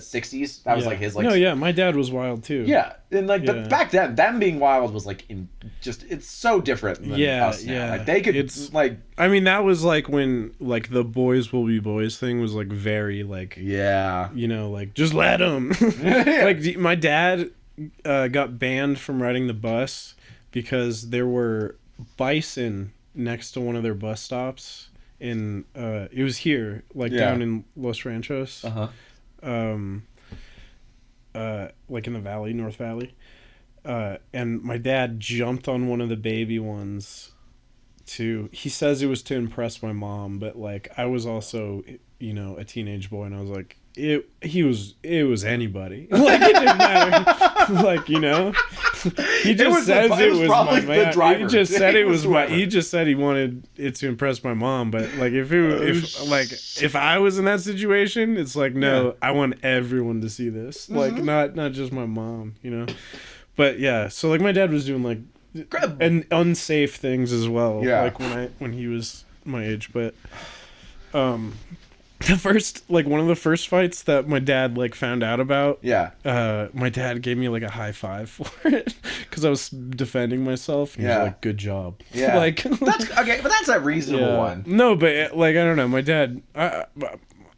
60s. That was Yeah. like his like No, yeah, my dad was wild too. yeah, and like Yeah. back then, them being wild was like it's so different than Yeah, us now. yeah. Like they could It's- like I mean, that was like when like the boys will be boys thing was like very like yeah. like just let them. Like my dad got banned from riding the bus because there were bison next to one of their bus stops in it was here like Yeah. down in Los Ranchos. Uh-huh. Like in the valley, North Valley. And my dad jumped on one of the baby ones he says it was to impress my mom, but like I was also, a teenage boy and I was like, it was anybody. Like it didn't matter. Like, he just says it was probably my the man. driver. He just said it was whoever. he just said he wanted it to impress my mom, but like if I was in that situation, it's like no, Yeah. I want everyone to see this. Like not just my mom, But yeah, so like my dad was doing like and unsafe things as well. Yeah. Like when he was my age, but the first one of the first fights that my dad like found out about. Yeah. My dad gave me like a high five for it because I was defending myself. And he Yeah. was like, "Good job." Yeah. Like That's okay, but that's a reasonable yeah. one. No, but like I don't know. My dad.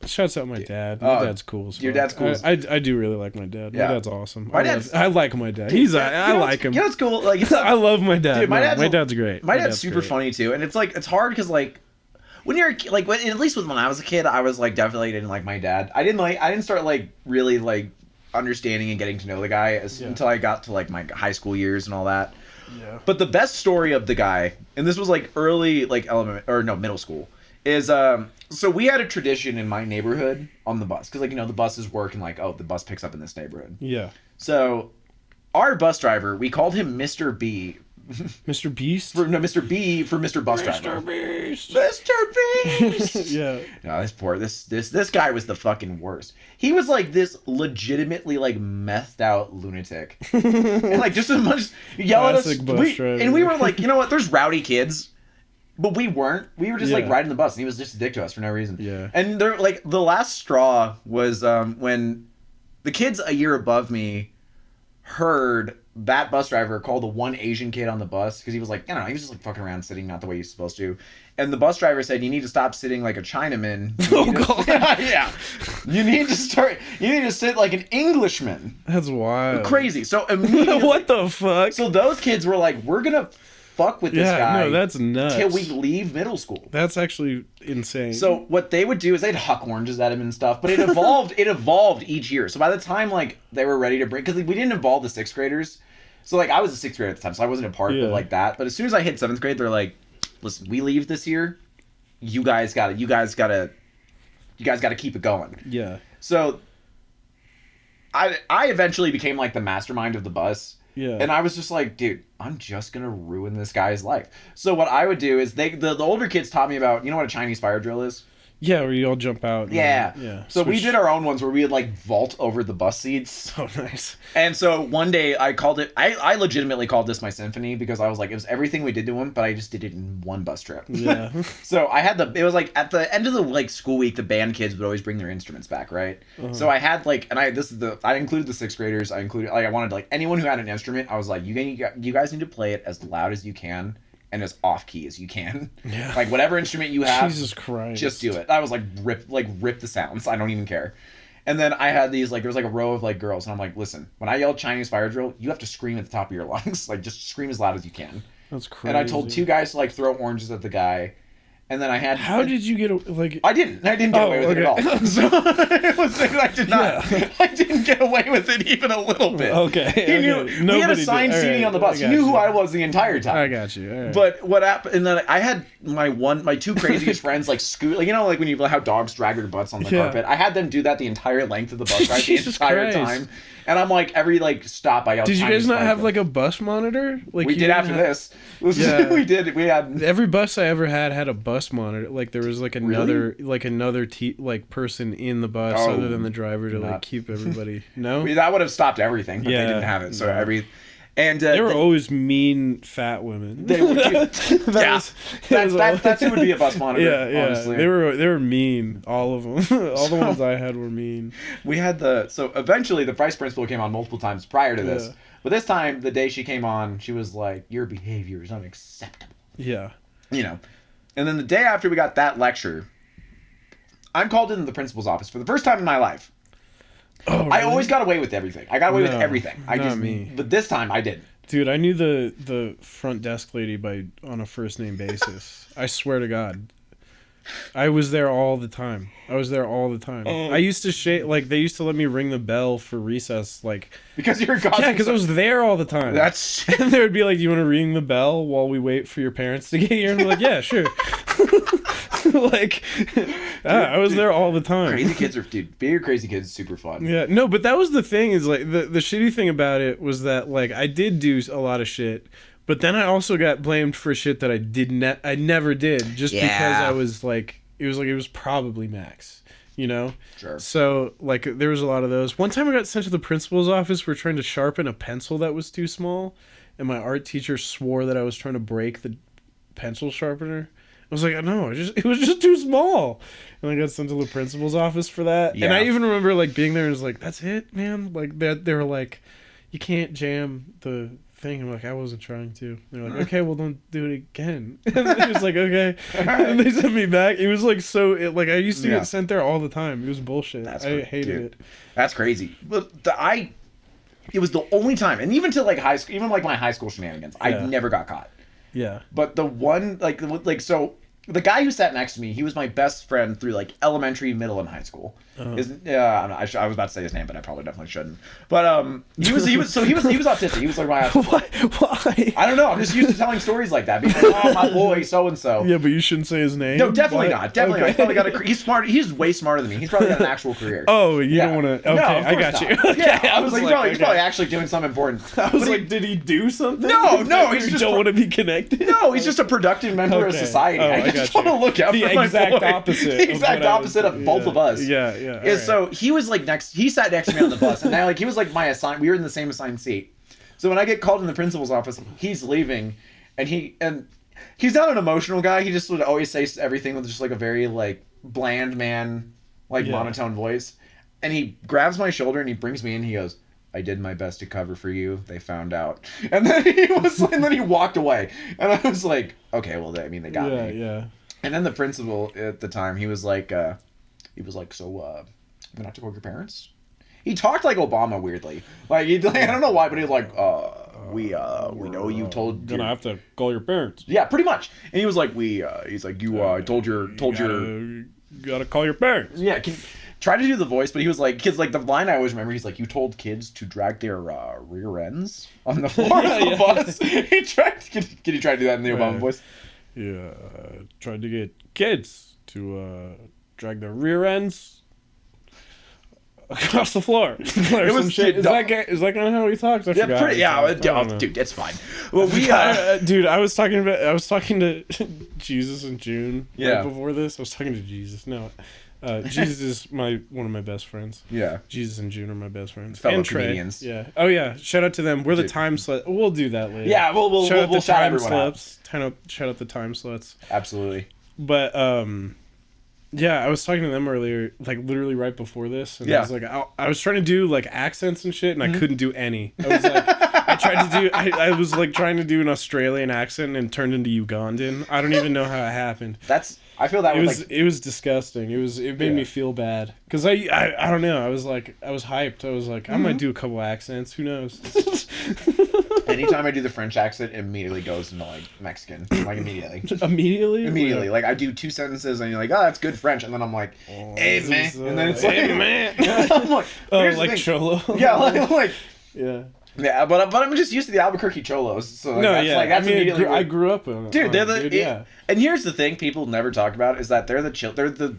Shouts out my dad. My Oh, dad's cool as fuck. your dad's cool as- I do really like my dad. Yeah. My dad's awesome. My dad's- I like my dad. He's I like him. You know what's cool? Like it's I love my dad. Dude, my dad's great. My dad's super great. funny too, and it's like it's hard because like when you're like at least when I was a kid, I was like definitely didn't like my dad. I didn't start like really like understanding and getting to know the guy until I got to like my high school years and all that. Yeah. But the best story of the guy, and this was like early like middle school, is so we had a tradition in my neighborhood on the bus because like the buses work and like the bus picks up in this neighborhood. Yeah. So our bus driver, we called him Mr. B. Mr. Beast. Mr. B for Mr. Bus Driver. Beast. Mr. Beast. Yeah. No, this guy was the fucking worst. He was like this legitimately like methed out lunatic, and like just as much yell at us. Classic bus driver. And we were like, you know what? There's rowdy kids, but we weren't. We were just like Yeah. riding the bus, and he was just a dick to us for no reason. Yeah. And they're like the last straw was when the kids a year above me heard that bus driver call the one Asian kid on the bus because he was like, he was just like fucking around sitting not the way he's supposed to. And the bus driver said, "You need to stop sitting like a Chinaman." God. Yeah. You need to sit like an Englishman. That's wild. Crazy. So immediately. What the fuck? So those kids were like, we're going to fuck with this guy. No, that's nuts. Till we leave middle school. That's actually insane. So what they would do is they'd huck oranges at him and stuff, but it evolved. It evolved each year. So by the time like they were ready to bring, because we didn't involve the sixth graders. So like I was a sixth grader at the time, so I wasn't a part of like that. But as soon as I hit seventh grade, they're like, "Listen, we leave this year. You guys gotta keep it going." Yeah. So I eventually became like the mastermind of the bus. Yeah. And I was just like, dude, I'm just gonna ruin this guy's life. So what I would do is the older kids taught me about, you know what a Chinese fire drill is? Yeah, where you all jump out. Yeah. So we did our own ones where we would like vault over the bus seats. Oh, nice. And so one day I called it, I legitimately called this my symphony because I was like, it was everything we did to him, but I just did it in one bus trip. Yeah. So I had it was like at the end of the like school week, the band kids would always bring their instruments back, right? So I had like, and I included the sixth graders. I wanted like anyone who had an instrument. I was like, you guys need to play it as loud as you can and as off key as you can. Yeah. Like whatever instrument you have, Jesus Christ, just do it. I was like rip the sounds. I don't even care. And then I had these like there was like a row of like girls, and I'm like, listen, when I yell Chinese fire drill, you have to scream at the top of your lungs, like just scream as loud as you can. That's crazy. And I told two guys to like throw oranges at the guy. And then I had. How did you get like? I didn't get away with it at all. So I did not. Yeah. I didn't get away with it even a little bit. Okay. He knew. We had assigned seating on the bus. He knew who I was the entire time. I got you. All right. But what happened? And then I had my two craziest friends like scoot. Like, you know, like when you how dogs drag their butts on the carpet. I had them do that the entire length of the bus ride the entire time. And I'm like, every like stop I yelled. Did you guys not have like a bus monitor? Like we did after this. Yeah. We did. We had every bus I ever had a bus monitor. Like there was like another like person in the bus other than the driver to like keep everybody. No, that would have stopped everything. But they didn't have it. So they were always mean fat women. They were. That's who would be a bus monitor. Yeah. Honestly. They were mean. All of them. All the ones I had were mean. We had so eventually the vice principal came on multiple times prior to this, but this time the day she came on, she was like, "Your behavior is unacceptable." Yeah. You know, and then the day after we got that lecture, I'm called into the principal's office for the first time in my life. Oh, really? I always got away with everything. I got away with everything. Not me. But this time I didn't. Dude, I knew the front desk lady on a first name basis. I swear to God. I was there all the time. I used to like they used to let me ring the bell for recess, like because you're because I was there all the time. And they would be like, "Do you want to ring the bell while we wait for your parents to get here?" And I'm like, "Yeah, sure." Like, I was there all the time. Crazy kids being a crazy kid is super fun. Yeah, no, but that was the thing is like the shitty thing about it was that like I did do a lot of shit. But then I also got blamed for shit that I never did just because I was like it was probably Max, you know? Sure. So like there was a lot of those. One time I got sent to the principal's office for trying to sharpen a pencil that was too small, and my art teacher swore that I was trying to break the pencil sharpener. I was like, no, it was just too small. And I got sent to the principal's office for that. Yeah. And I even remember like being there and was like, that's it, man? Like they were like, you can't jam the thing. I'm like, I wasn't trying to. They're like, okay, well, don't do it again. And he was like, okay. And they sent me back. It was like I used to get sent there all the time. It was bullshit. I hated it. That's crazy. But it was the only time, and even to like high school, even like my high school shenanigans, I never got caught. Yeah. But the one so the guy who sat next to me, he was my best friend through like elementary, middle, and high school. I was about to say his name, but I probably definitely shouldn't. But he was autistic. He was like my autistic. Why? I don't know. I'm just used to telling stories like that. Because my boy so and so. Yeah, but you shouldn't say his name. No, definitely not. Definitely not. He's probably got he's smart. He's way smarter than me. He's probably got an actual career. Oh, you don't want to. Okay, no, I got you. Okay, yeah, I was like, he's probably actually doing something important. I was like, did he do something? No, he's just don't want to be connected. No, he's just a productive member of society. I just want to look out for my boy. The exact opposite of both of us. Yeah. So he was like he sat next to me on the bus, and he was like my assigned. We were in the same assigned seat. So when I get called in the principal's office, he's leaving, and he's not an emotional guy. He just would always say everything with just like a very like bland man, like monotone voice. And he grabs my shoulder and he brings me in. He goes, "I did my best to cover for you. They found out." And then he walked away, and I was like, "Okay, well, they got me." Yeah. And then the principal at the time, he was like, "So, I'm gonna have to call your parents." He talked like Obama weirdly. Like, I don't know why, but he was like, we know you told. Gonna have to call your parents. Yeah, pretty much. And he was like, he's like, you gotta call your parents. Yeah, try to do the voice, but he was like, kids, like the line I always remember, he's like, you told kids to drag their rear ends on the floor of the bus. Can you try to do that in the Obama voice? Yeah, tried to get kids to drag their rear ends. across the floor. It was shit. Is that kind of how he talks? I forgot. Dude, it's fine. Well, dude, I was talking to Jesus in June. Yeah. Right before this, I was talking to Jesus. No, Jesus is one of my best friends. Yeah. Jesus and June are my best friends. Fellow and Trey. comedians. Yeah. Oh yeah. Shout out to them. We're the time slut. We'll do that later. Yeah. We'll shout out the shout time everyone out. sluts. Shout out the time sluts. Absolutely. But yeah, I was talking to them earlier, like literally right before this, and I was like, I was trying to do like accents and shit, and I couldn't do any. I was like, I was like trying to do an Australian accent and turned into Ugandan. I don't even know how it happened. I feel that it was disgusting. It made me feel bad because I don't know. I was hyped. I was like, I might do a couple accents. Who knows? Anytime I do the French accent, it immediately goes into like Mexican, like immediately. Immediately. Like I do 2 sentences, and you're like, oh, that's good French, and then I'm like, hey man, and then it's like, hey man. I'm like, Oh, like Cholo. Yeah, like yeah. Yeah, but I'm just used to the Albuquerque Cholos, so like, that's immediately. I grew up in. Dude, and here's the thing: people never talk about is that they're the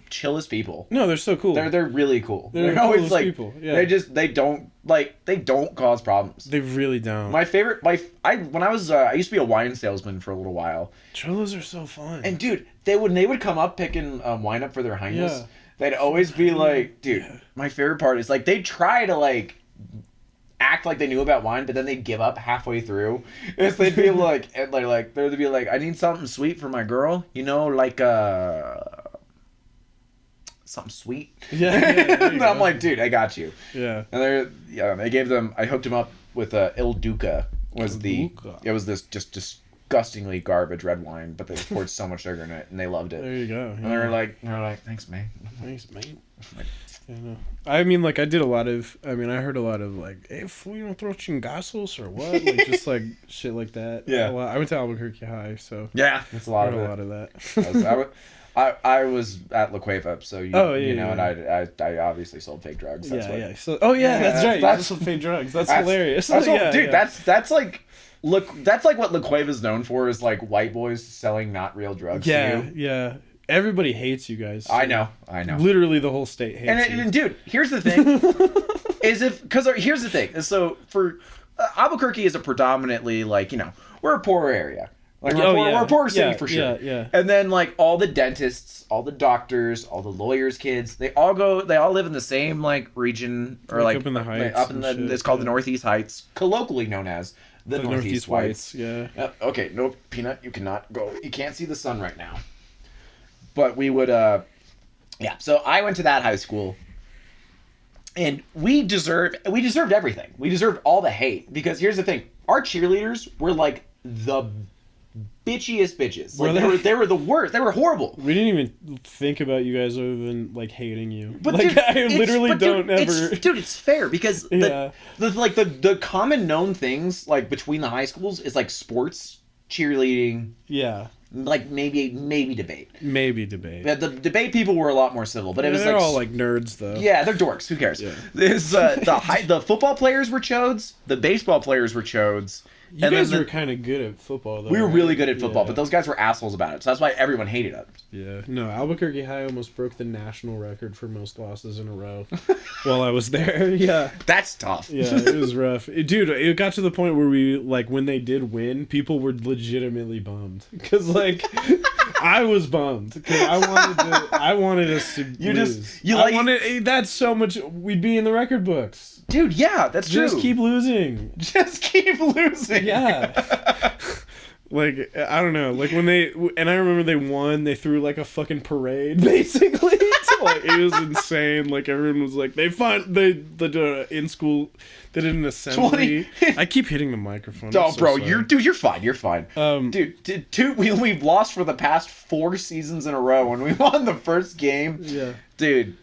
chillest people. No, they're so cool. They're really cool. They're always like people. Yeah. they don't cause problems. They really don't. My favorite, I used to be a wine salesman for a little while. Cholos are so fun. And dude, when they would come up picking wine up for their highness, they'd always be like, dude, my favorite part is like they'd try to like act like they knew about wine, but then they'd give up halfway through. And they'd be like, they'd be like, I need something sweet for my girl, like something sweet. Yeah. And I'm like, dude, I got you. Yeah. And I hooked him up with Il Duca. It was this just disgustingly garbage red wine, but they poured so much sugar in it, and they loved it. There you go. And they were like, thanks, man. Thanks, man. Yeah, no. I mean, like, I heard a lot of, like, hey, fool, you don't throw chingazos or what? Like, just, like, shit like that. Yeah. I went to Albuquerque High, so. Yeah, that's a lot of that. I was at La Cueva, so you know, and I obviously sold fake drugs. That's So, that's right. That's some fake drugs. That's hilarious. That's like, look, that's like what La Cueva is known for, is like white boys selling not real drugs. Yeah, to you. yeah. Everybody hates you guys. I know. Literally, the whole state hates you. And dude, here's the thing: here's the thing. So for Albuquerque is a predominantly like we're a poor area. Like we're a poor city for sure. Yeah. And then like all the dentists, all the doctors, all the lawyers' kids, they all live in the same like region or like up in the Heights. It's called the Northeast Heights, colloquially known as the Northeast Whites. Yeah. Okay, no, Peanut, you cannot go. You can't see the sun right now. But we would, so I went to that high school, and we deserved everything. We deserved all the hate, because here's the thing: our cheerleaders were like the bitchiest bitches. Like they were the worst. They were horrible. We didn't even think about you guys other than like hating you. But like, dude, it's fair, because the common known things like between the high schools is like sports, cheerleading. Yeah. Like maybe debate. Yeah, the debate people were a lot more civil, but it was they're all like nerds though. Yeah, they're dorks. Who cares? Yeah. The football players were chodes. The baseball players were chodes. You guys were kind of good at football though. We were really good at football, but those guys were assholes about it. So that's why everyone hated us. Yeah. No, Albuquerque High almost broke the national record for most losses in a row while I was there. Yeah. That's tough. Yeah, it was rough. Dude, it got to the point where we, like, when they did win, people were legitimately bummed. Because, like, I was bummed. Because I wanted us to lose. That's so much, we'd be in the record books. Dude, yeah, that's true. Just keep losing. Yeah. Like, I don't know. Like, and I remember they won, they threw, like, a fucking parade, basically. Like, it was insane. Like, everyone was like, in school, they did an assembly. I keep hitting the microphone. Oh, so bro, you're fine. You're fine. We've lost for the past 4 seasons in a row, and we won the first game. Yeah. Dude,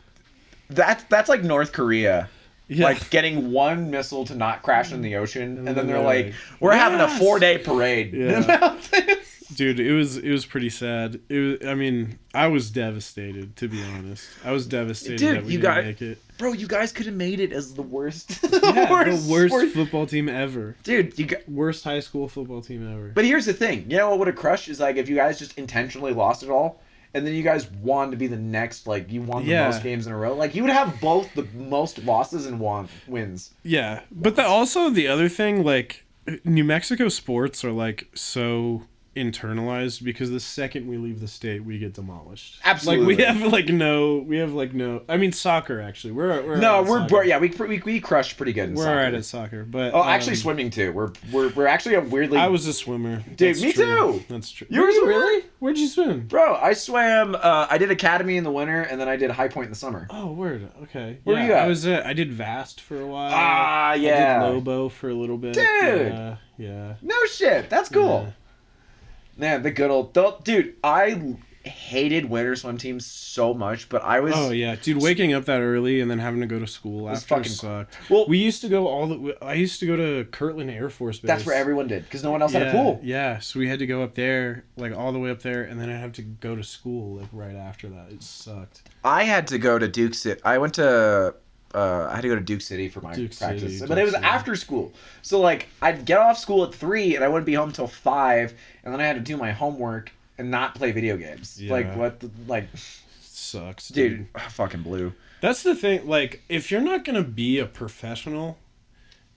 that's like North Korea. Yeah. Like getting one missile to not crash in the ocean, and then they're like, "We're having a 4-day parade." Yeah. Dude, it was pretty sad. I mean, I was devastated, to be honest. I was devastated that we didn't make it. Bro, you guys could have made it as the worst. The worst football team ever. Dude, worst high school football team ever. But here's the thing. You know what would have crushed is like if you guys just intentionally lost it all, and then you guys won to be the next, like, you won the Yeah. most games in a row. Like, you would have both the most losses and wins. Yeah, but also the other thing, like, New Mexico sports are like so internalized because the second we leave the state, we get demolished. Absolutely. Like we have no. I mean, soccer actually. We're we crushed pretty good in we're soccer. alright at soccer, but actually swimming too. We're actually a weirdly. I was a swimmer. Dude, That's me true. too. That's true. You were a swimmer? Really? Where'd you swim? Bro, I swam. I did academy in the winter, and then I did High Point in the summer. Oh, word. Okay. Where were you at? I did Vast for a while. Ah, yeah. I did Lobo for a little bit. Dude. Yeah. No shit. That's cool. Yeah. Man, the good old dude. I hated winter swim teams so much, but I was. Oh yeah, dude! Waking up that early and then having to go to school was after fucking sucked. Well, We used to go I used to go to Kirtland Air Force Base. that's where everyone did because no one else had a Yeah, pool. Yeah, so we had to go up there, like all the way up there, and then I'd have to go to school like right after that. It sucked. I had to go to Duke City. I went to. I had to go to Duke City for my practice, but it was after school. So like, I'd get off school at 3, and I wouldn't be home till 5, and then I had to do my homework and not play video games. Yeah. Like what? Sucks, Dude, fucking blue. That's the thing. Like, if you're not gonna be a professional,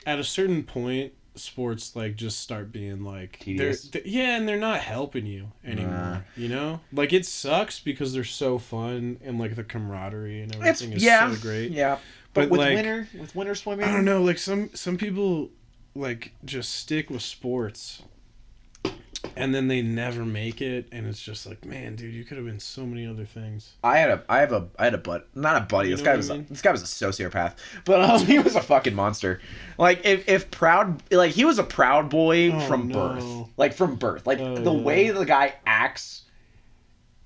at a certain point, sports like just start being like Tedious. and they're not helping you anymore. You know, like it sucks because they're so fun and like the camaraderie and everything is so great. Yeah, but with like, winter swimming, I don't know. Like some people like just stick with sports. And then they never make it, and it's just like, man, dude, you could have been so many other things. I had a not a buddy. You This know guy what I mean? this guy was a sociopath, but he was a fucking monster. Like if proud, like he was a proud boy from birth, like from birth, like the way the guy acts,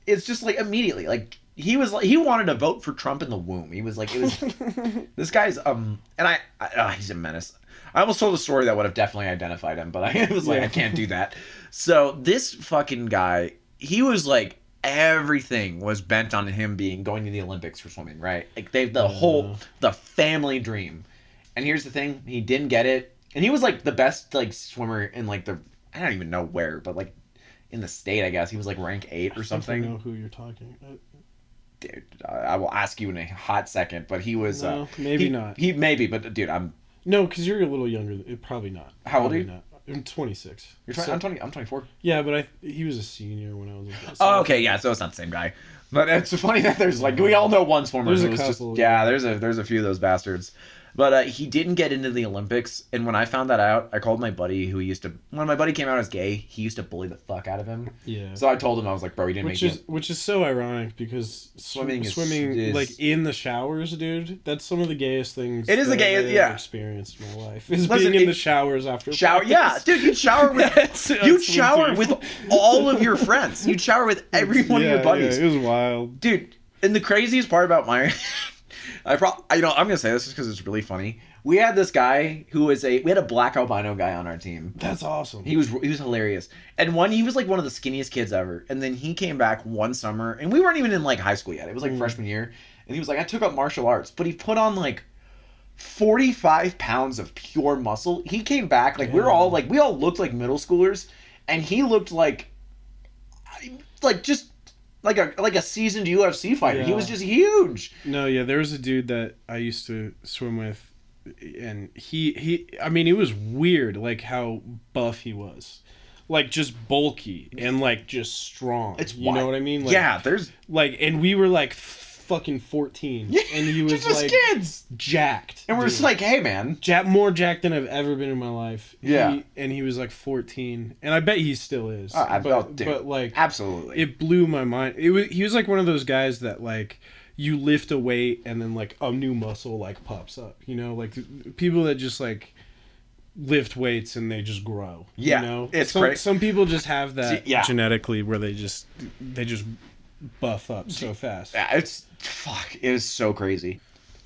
it's just like immediately, like he wanted to vote for Trump in the womb. He was like, it was this guy's and he's a menace. I almost told a story that would have definitely identified him, but I was like, I can't do that. So this fucking guy, he was like, everything was bent on him going to the Olympics for swimming, right? Like the family dream. And here's the thing, he didn't get it. And he was like the best like swimmer in like I don't even know where, but like in the state, I guess. He was like rank 8 or something. I don't know who you're talking about. Dude, I will ask you in a hot second, but he was maybe not. He maybe, but dude, No, because you're a little younger. Probably not. How old are you? Not. I'm 26. You're 20, I'm 20. I'm 24. Yeah, but he was a senior when I was. Oh, okay, yeah. So it's not the same guy. But it's funny that there's like we all know one swimmer. There's a who's couple. There's a few of those bastards. But he didn't get into the Olympics, and when I found that out, I called my buddy who when my buddy came out as gay, he used to bully the fuck out of him. Yeah. So I told him, I was like, bro, you didn't make it. Which is so ironic because swimming is like in the showers, dude. That's some of the gayest things. It is the gayest, I've yeah. Experienced in my life is being in the showers after shower. Yeah, dude, you'd shower with you'd shower with all of your friends. You'd shower with every one of your buddies. Yeah, it was wild, dude. And the craziest part about my, I'm gonna say this just because it's really funny. We had this guy who was we had a black albino guy on our team. That's awesome. He was hilarious. And he was like one of the skinniest kids ever. And then he came back one summer, and we weren't even in like high school yet. It was like freshman year. And he was like, I took up martial arts, but he put on like 45 pounds of pure muscle. He came back, like we all looked like middle schoolers, and he looked like just like a seasoned UFC fighter. Yeah. He was just huge. No, yeah, there was a dude that I used to swim with, and I mean, it was weird, like how buff he was, like just bulky and like just strong. You know what I mean? Like, yeah, there's like, and we were like fucking 14, and he was just like kids, jacked, and we're just like, hey man, more jacked than I've ever been in my life. Yeah, and he was like 14, and I bet he still is. But like, absolutely, it blew my mind. He was like one of those guys that like, you lift a weight and then like a new muscle like pops up, you know, like people that just like lift weights and they just grow. Yeah, you know, it's great. Some people just have that genetically where they just buff up so fast. Yeah, it is so crazy.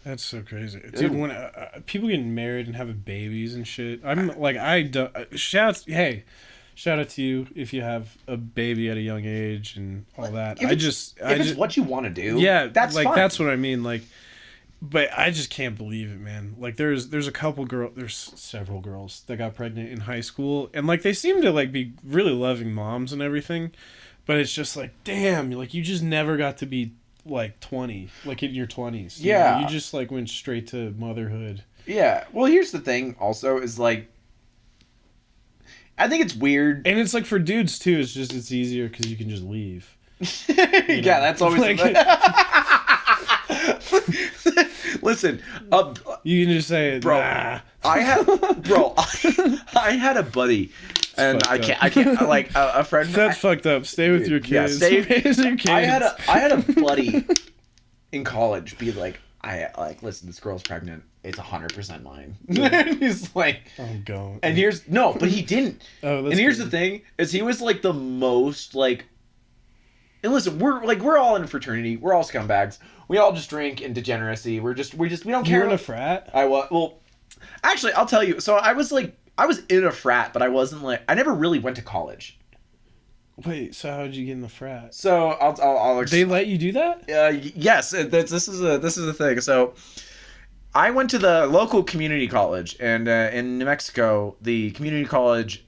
That's so crazy, dude. When people getting married and having babies and shit, I'm like, shout out to you if you have a baby at a young age and all that. If it's what you want to do, yeah, that's like fine. That's what I mean. Like, but I just can't believe it, man. Like, there's several girls that got pregnant in high school, and like they seem to like be really loving moms and everything, But it's just like, damn, like you just never got to be like 20, like in your 20s. Yeah. You just like went straight to motherhood. Yeah. Well, here's the thing also is like, I think it's weird. And it's like for dudes too, it's easier because you can just leave. Yeah, that's always like, Listen, you can just say, bro. Nah. I had a buddy, and I can't like a friend. That's fucked up. Stay with your kids. Yeah, Raise your kids. I had a buddy in college be like, listen, this girl's pregnant. It's 100% mine. And he's like, I'm going. And but he didn't. Oh, and here's the thing: is he was like the most like. And listen, we're all in a fraternity. We're all scumbags. We all just drink and degeneracy. We don't care. You're in a frat? Well, actually, I'll tell you. So I was in a frat, but I wasn't like, I never really went to college. Wait, so how did you get in the frat? So I'll they let you do that? Yes. This is a thing. So I went to the local community college, and in New Mexico, the community college,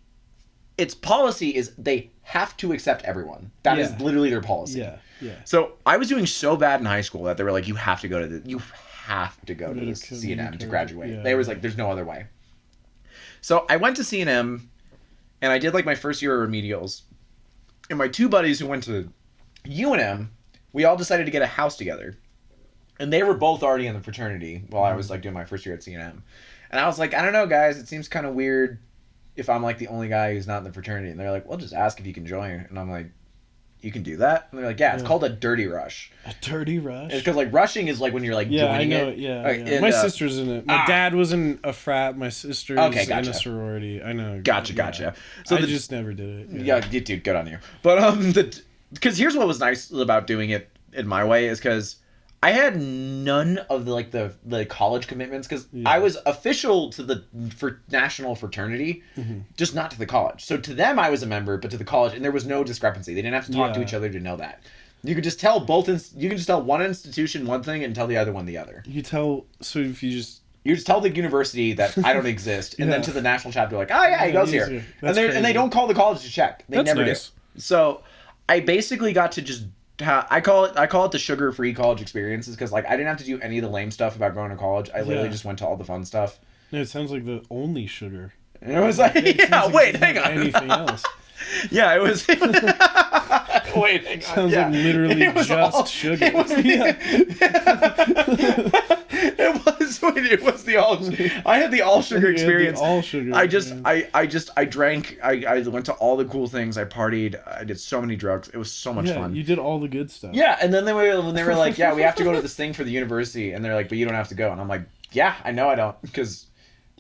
its policy is they have to accept everyone. That is literally their policy. Yeah. So I was doing so bad in high school that they were like, you have to go to the C&M to graduate. Yeah. They was like, there's no other way. So I went to C&M, and I did like my first year of remedials. And my two buddies who went to UNM, we all decided to get a house together. And they were both already in the fraternity while I was like doing my first year at C&M. And I was like, I don't know, guys, it seems kind of weird if I'm like the only guy who's not in the fraternity. And they're like, well, just ask if you can join. And I'm like, you can do that? And they're like, yeah, it's called a dirty rush. A dirty rush? It's because like rushing is like when you're like joining it. Yeah, and, my sister's in it. My dad was in a frat. My sister's in a sorority. I know. Gotcha. So I just never did it. Yeah, dude, good on you. But because here's what was nice about doing it in my way is because I had none of the college commitments because I was official to the national fraternity, just not to the college. So to them I was a member, but to the college, and there was no discrepancy. They didn't have to talk to each other to know that. You could just tell you can just tell one institution one thing and tell the other one the other. You tell if you just tell the university that I don't exist, and then to the national chapter like, oh yeah, he goes here, and they don't call the college to check. They never do. So I basically got to just. I call it the sugar-free college experiences because like I didn't have to do any of the lame stuff about going to college. I literally just went to all the fun stuff. No, it sounds like the only sugar. And it was like, hang on. Anything else? Yeah, it was. Wait, hang on. Sounds like literally just sugar. It was the all. I had the all sugar experience. All sugar. I drank. I went to all the cool things. I partied. I did so many drugs. It was so much fun. You did all the good stuff. Yeah, and then they were like, yeah, we have to go to this thing for the university, and they're like, but you don't have to go, and I'm like, yeah, I know I don't because.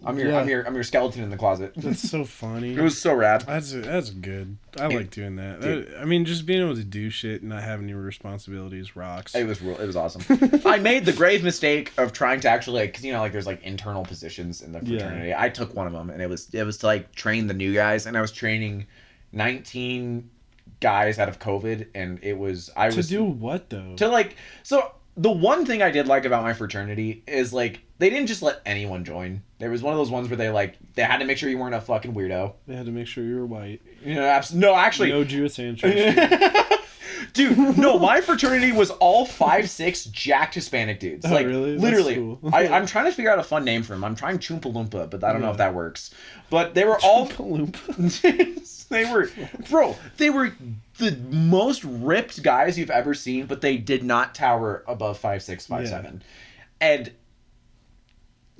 I'm your skeleton in the closet. That's so funny. It was so rad. That's good. I like doing that. I mean, just being able to do shit and not having any responsibilities rocks. It was awesome. I made the grave mistake of trying to actually because there's like internal positions in the fraternity. I took one of them, and it was to like train the new guys, and I was training 19 guys out of COVID, and to do what though? To like so. The one thing I did like about my fraternity is like they didn't just let anyone join. There was one of those ones where they had to make sure you weren't a fucking weirdo. They had to make sure you were white. No, actually, no Jewish ancestry. Dude, no, my fraternity was all 5'6" jacked Hispanic dudes. Oh, like really? Literally. Cool. I'm trying to figure out a fun name for them. I'm trying Choompa Loompa, but I don't know if that works. But they were all they were the most ripped guys you've ever seen, but they did not tower above 5'6", 5'7". And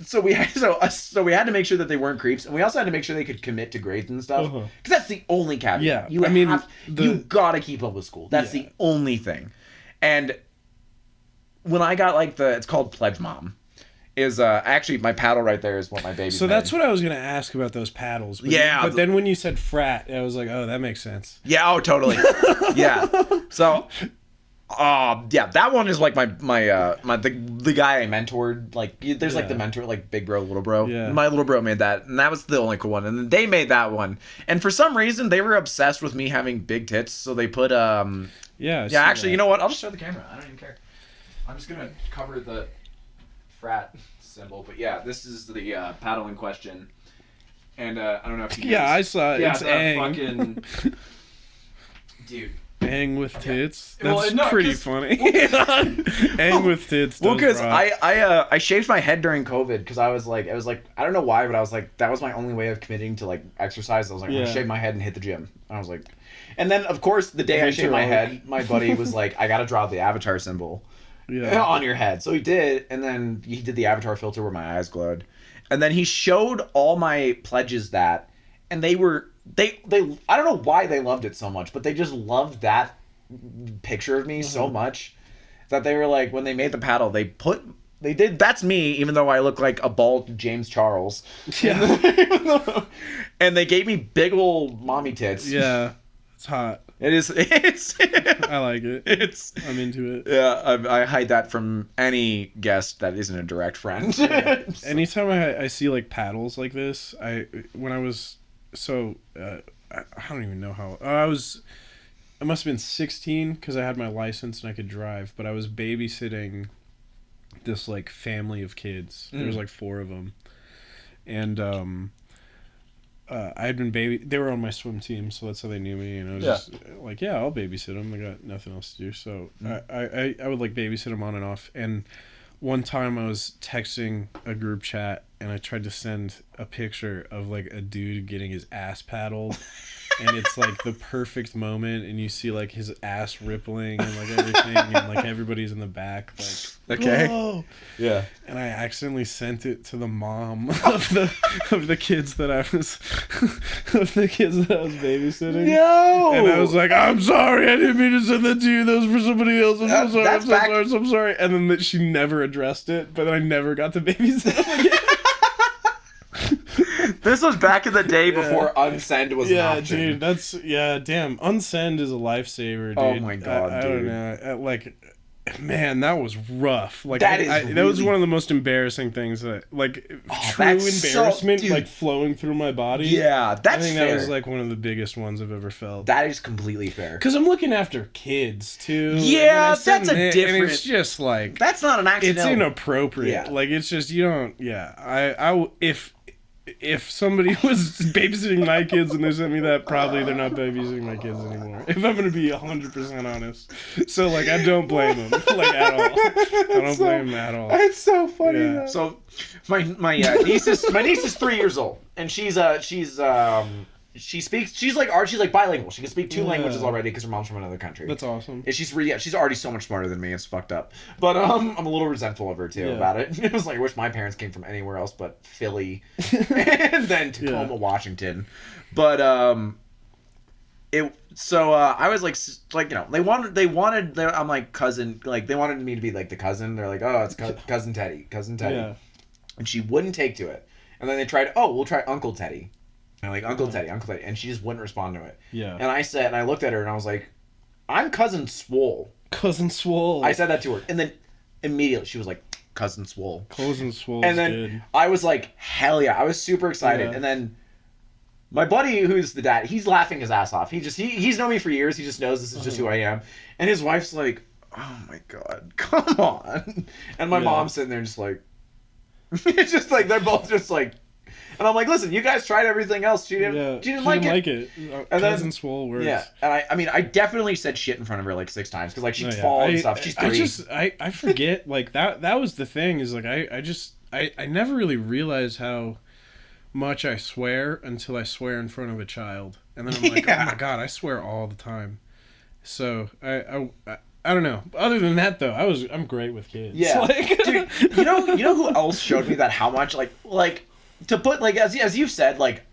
so we had to make sure that they weren't creeps, and we also had to make sure they could commit to grades and stuff, because that's the only caveat. Yeah, you gotta keep up with school. That's the only thing. And when I got like it's called Pledge Mom, is actually my paddle right there is what my baby. So that's what I was gonna ask about those paddles. But but then when you said frat, I was like, oh, that makes sense. Yeah. Oh, totally. Yeah. So. That one is like the guy I mentored. Like, there's like the mentor, like big bro, little bro. Yeah. My little bro made that, and that was the only cool one. And then they made that one, and for some reason they were obsessed with me having big tits, so they put Actually, you know what? I'll just show the camera. I don't even care. I'm just gonna cover the frat symbol, but yeah, this is the paddle in question, and I don't know if you. I saw it. Yeah, it's fucking dude. Ang with tits. Well, That's no, pretty 'cause- funny. Ang with tits. Well, does because rock. I shaved my head during COVID because I was like I don't know why, but I was like that was my only way of committing to like exercise. I was like I'm Yeah. gonna shave my head and hit the gym. I was like, and then of course the day I Winter shaved my oak. head, my buddy was like, I gotta draw the avatar symbol on your head. So he did, and then he did the avatar filter where my eyes glowed, and then he showed all my pledges that, and they I don't know why they loved it so much, but they just loved that picture of me so much that they were like, when they made the paddle, they did that's me, even though I look like a bald James Charles. Yeah. And they gave me big old mommy tits. Yeah. It's hot. It's I like it. it's I'm into it. yeah, I hide that from any guest that isn't a direct friend. Anytime I see like paddles like this, I don't even know how I must have been 16 because I had my license and I could drive, but I was babysitting this like family of kids. There was like 4 of them, and I had been they were on my swim team, so that's how they knew me, and I was just like, yeah, I'll babysit them. I got nothing else to do, so I would like babysit them on and off. And one time I was texting a group chat and I tried to send a picture of like a dude getting his ass paddled. And it's like the perfect moment, and you see like his ass rippling and like everything, and like everybody's in the back, like Okay. whoa. Yeah. And I accidentally sent it to the mom of the kids that I was babysitting. No. And I was like, I'm sorry, I didn't mean to send that to you. That was for somebody else. I'm so sorry. That's I'm so back- sorry. I'm so sorry. And then she never addressed it, but I never got to babysit him again. This was back in the day before unsend was an Yeah, option. dude, damn. Unsend is a lifesaver, dude. Oh my God, I dude. don't know. Like, man, that was rough. Like, That is that was really- one of the most embarrassing things that, like, true that's so- embarrassment, dude. like, flowing through my body. Yeah, that's I think fair. that was, like, one of the biggest ones I've ever felt. That is completely fair. Because I'm looking after kids, too. Yeah, and I send that's a it, different- And it's just, like, That's not an accident. it's inappropriate. Yeah. Like, it's just, you don't, if somebody was babysitting my kids and they sent me that, probably they're not babysitting my kids anymore. If I'm gonna be 100% honest, so like I don't blame them like at all. I don't blame them at all. It's so funny. Yeah. Though. So my niece is 3 years old, and she's bilingual. She can speak 2 languages already because her mom's from another country. That's awesome. And she's already so much smarter than me. It's fucked up. But I'm a little resentful of her too about it. It was like I wish my parents came from anywhere else but Philly, and then Tacoma, Washington. But I was like they wanted I'm like cousin, like they wanted me to be like the cousin. They're like, oh, it's cousin Teddy. Yeah. And she wouldn't take to it. And then they tried, we'll try Uncle Teddy. And I'm like, Uncle Teddy. And she just wouldn't respond to it. Yeah. And I looked at her and I was like, I'm Cousin Swole. Cousin Swole. I said that to her. And then immediately she was like, Cousin Swole. Cousin Swole. And then good. I was like, hell yeah. I was super excited. Yeah. And then my buddy, who's the dad, he's laughing his ass off. He's known me for years. He just knows this is just who I am. And his wife's like, oh my God, come on. And my mom's sitting there just like, it's just like, they're both just like, and I'm like, listen, you guys tried everything else. She didn't like it. And then- Cousin Swole works. Yeah. And I definitely said shit in front of her like 6 times because like she'd fall and stuff. She's 3. I forget, like that was the thing, is like I never really realized how much I swear until I swear in front of a child. And then I'm like, oh my God, I swear all the time. So I don't know. Other than that though, I'm great with kids. Yeah. Like, Dude, you know who else showed me that how much like to put like as you've said, like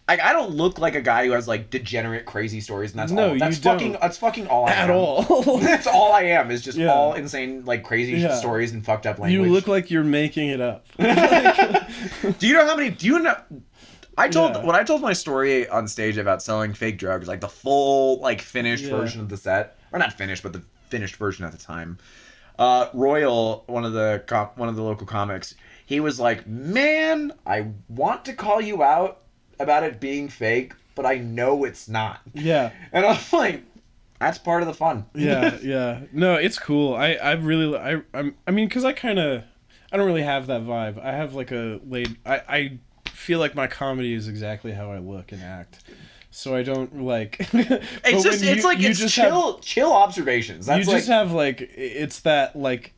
I don't look like a guy who has like degenerate crazy stories, and that's No, all. That's you fucking don't. that's fucking all I at am. all. That's all I am is just Yeah. all insane like crazy Yeah. stories and fucked up language. You look like you're making it up. Do you know how many? Do you know? I told Yeah. when I told my story on stage about selling fake drugs, like the full like finished Yeah. version of the set, or not finished, but the finished version at the time. Royal, one of the local comics, he was like, "Man, I want to call you out about it being fake, but I know it's not." Yeah. And I'm like, that's part of the fun. Yeah. No, it's cool. I mean, because I don't really have that vibe. I have like I feel like my comedy is exactly how I look and act. so I don't like. It's just it's like it's chill observations. That's you just have like it's that like.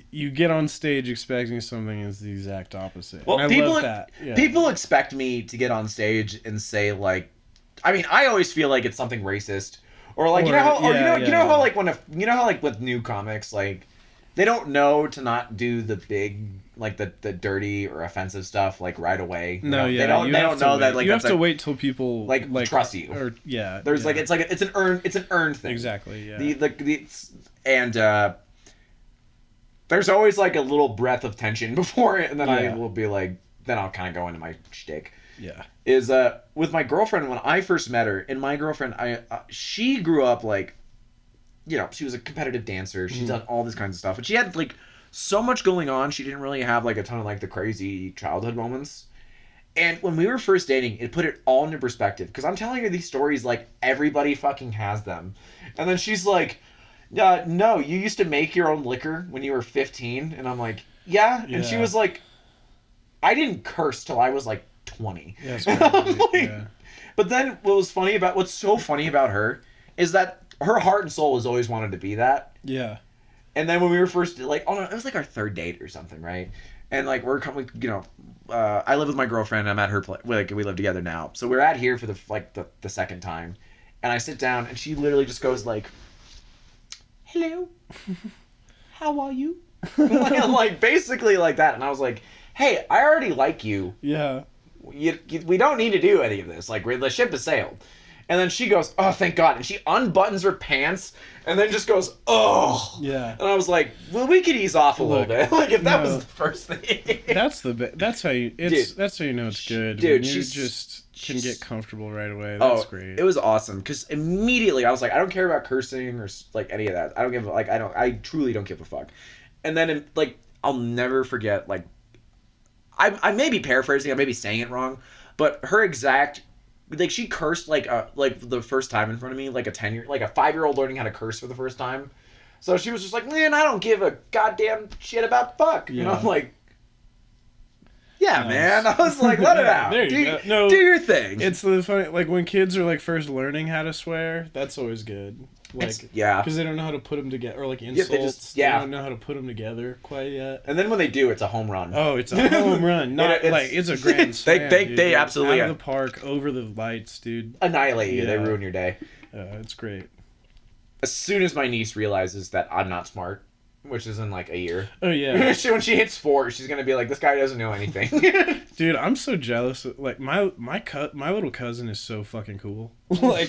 You get on stage expecting something is the exact opposite. Well, and I love that. Yeah. People expect me to get on stage and say like, I mean, I always feel like it's something racist, or like you know how like how like with new comics like they don't know to not do the big like the dirty or offensive stuff like right away. No, they don't know that like you have to wait till people like trust you. Or there's like it's an earned thing. Exactly. Yeah. And there's always like a little breath of tension before it, and then I will be like, then I'll kind of go into my shtick. Yeah. Is with my girlfriend when I first met her, and my girlfriend, she grew up like, you know, she was a competitive dancer. She's done all this kinds of stuff, and she had like so much going on. She didn't really have like a ton of like the crazy childhood moments. And when we were first dating, it put it all into perspective because I'm telling her these stories like everybody fucking has them, and then she's like. No, you used to make your own liquor when you were 15. And I'm like, yeah. And she was like, I didn't curse till I was like 20. Yeah, like, But then what's so funny about her is that her heart and soul has always wanted to be that. Yeah. And then when we were first, like, oh no, it was like our third date or something, right? And like, we're coming, you know, I live with my girlfriend. I'm at her place. Like, we live together now. So we're at here for the second time. And I sit down and she literally just goes like, hello, how are you? like basically like that, and I was like, hey, I already like you. Yeah. We don't need to do any of this. Like the ship has sailed. And then she goes, oh, thank God, and she unbuttons her pants and then just goes, oh. Yeah. And I was like, well, we could ease off a little bit. Like if that was the first thing. That's how you know it's good. Dude, when you just can get comfortable right away. That's great. It was awesome because immediately I was like, I don't care about cursing or like any of that. I truly don't give a fuck. And then like I'll never forget like I may be paraphrasing, I may be saying it wrong, but her exact like she cursed like the first time in front of me like a 5-year-old learning how to curse for the first time. So she was just like, man, I don't give a goddamn shit about fuck. Yeah. And I'm like, yeah, nice. Man. I was like, let it out. There you go. No, do your thing. It's the funny, like when kids are like first learning how to swear. That's always good. Like, because they don't know how to put them together, or like insults. They don't know how to put them together quite yet. And then when they do, it's a home run. Oh, it's a home run. Not it's a grand slam. They absolutely out of the park, over the lights, dude. Annihilate you. They ruin your day. It's great. As soon as my niece realizes that I'm not smart, which is in like a year. Oh yeah. When she hits 4, she's gonna be like, "This guy doesn't know anything." Dude, I'm so jealous. Like my little cousin is so fucking cool. Like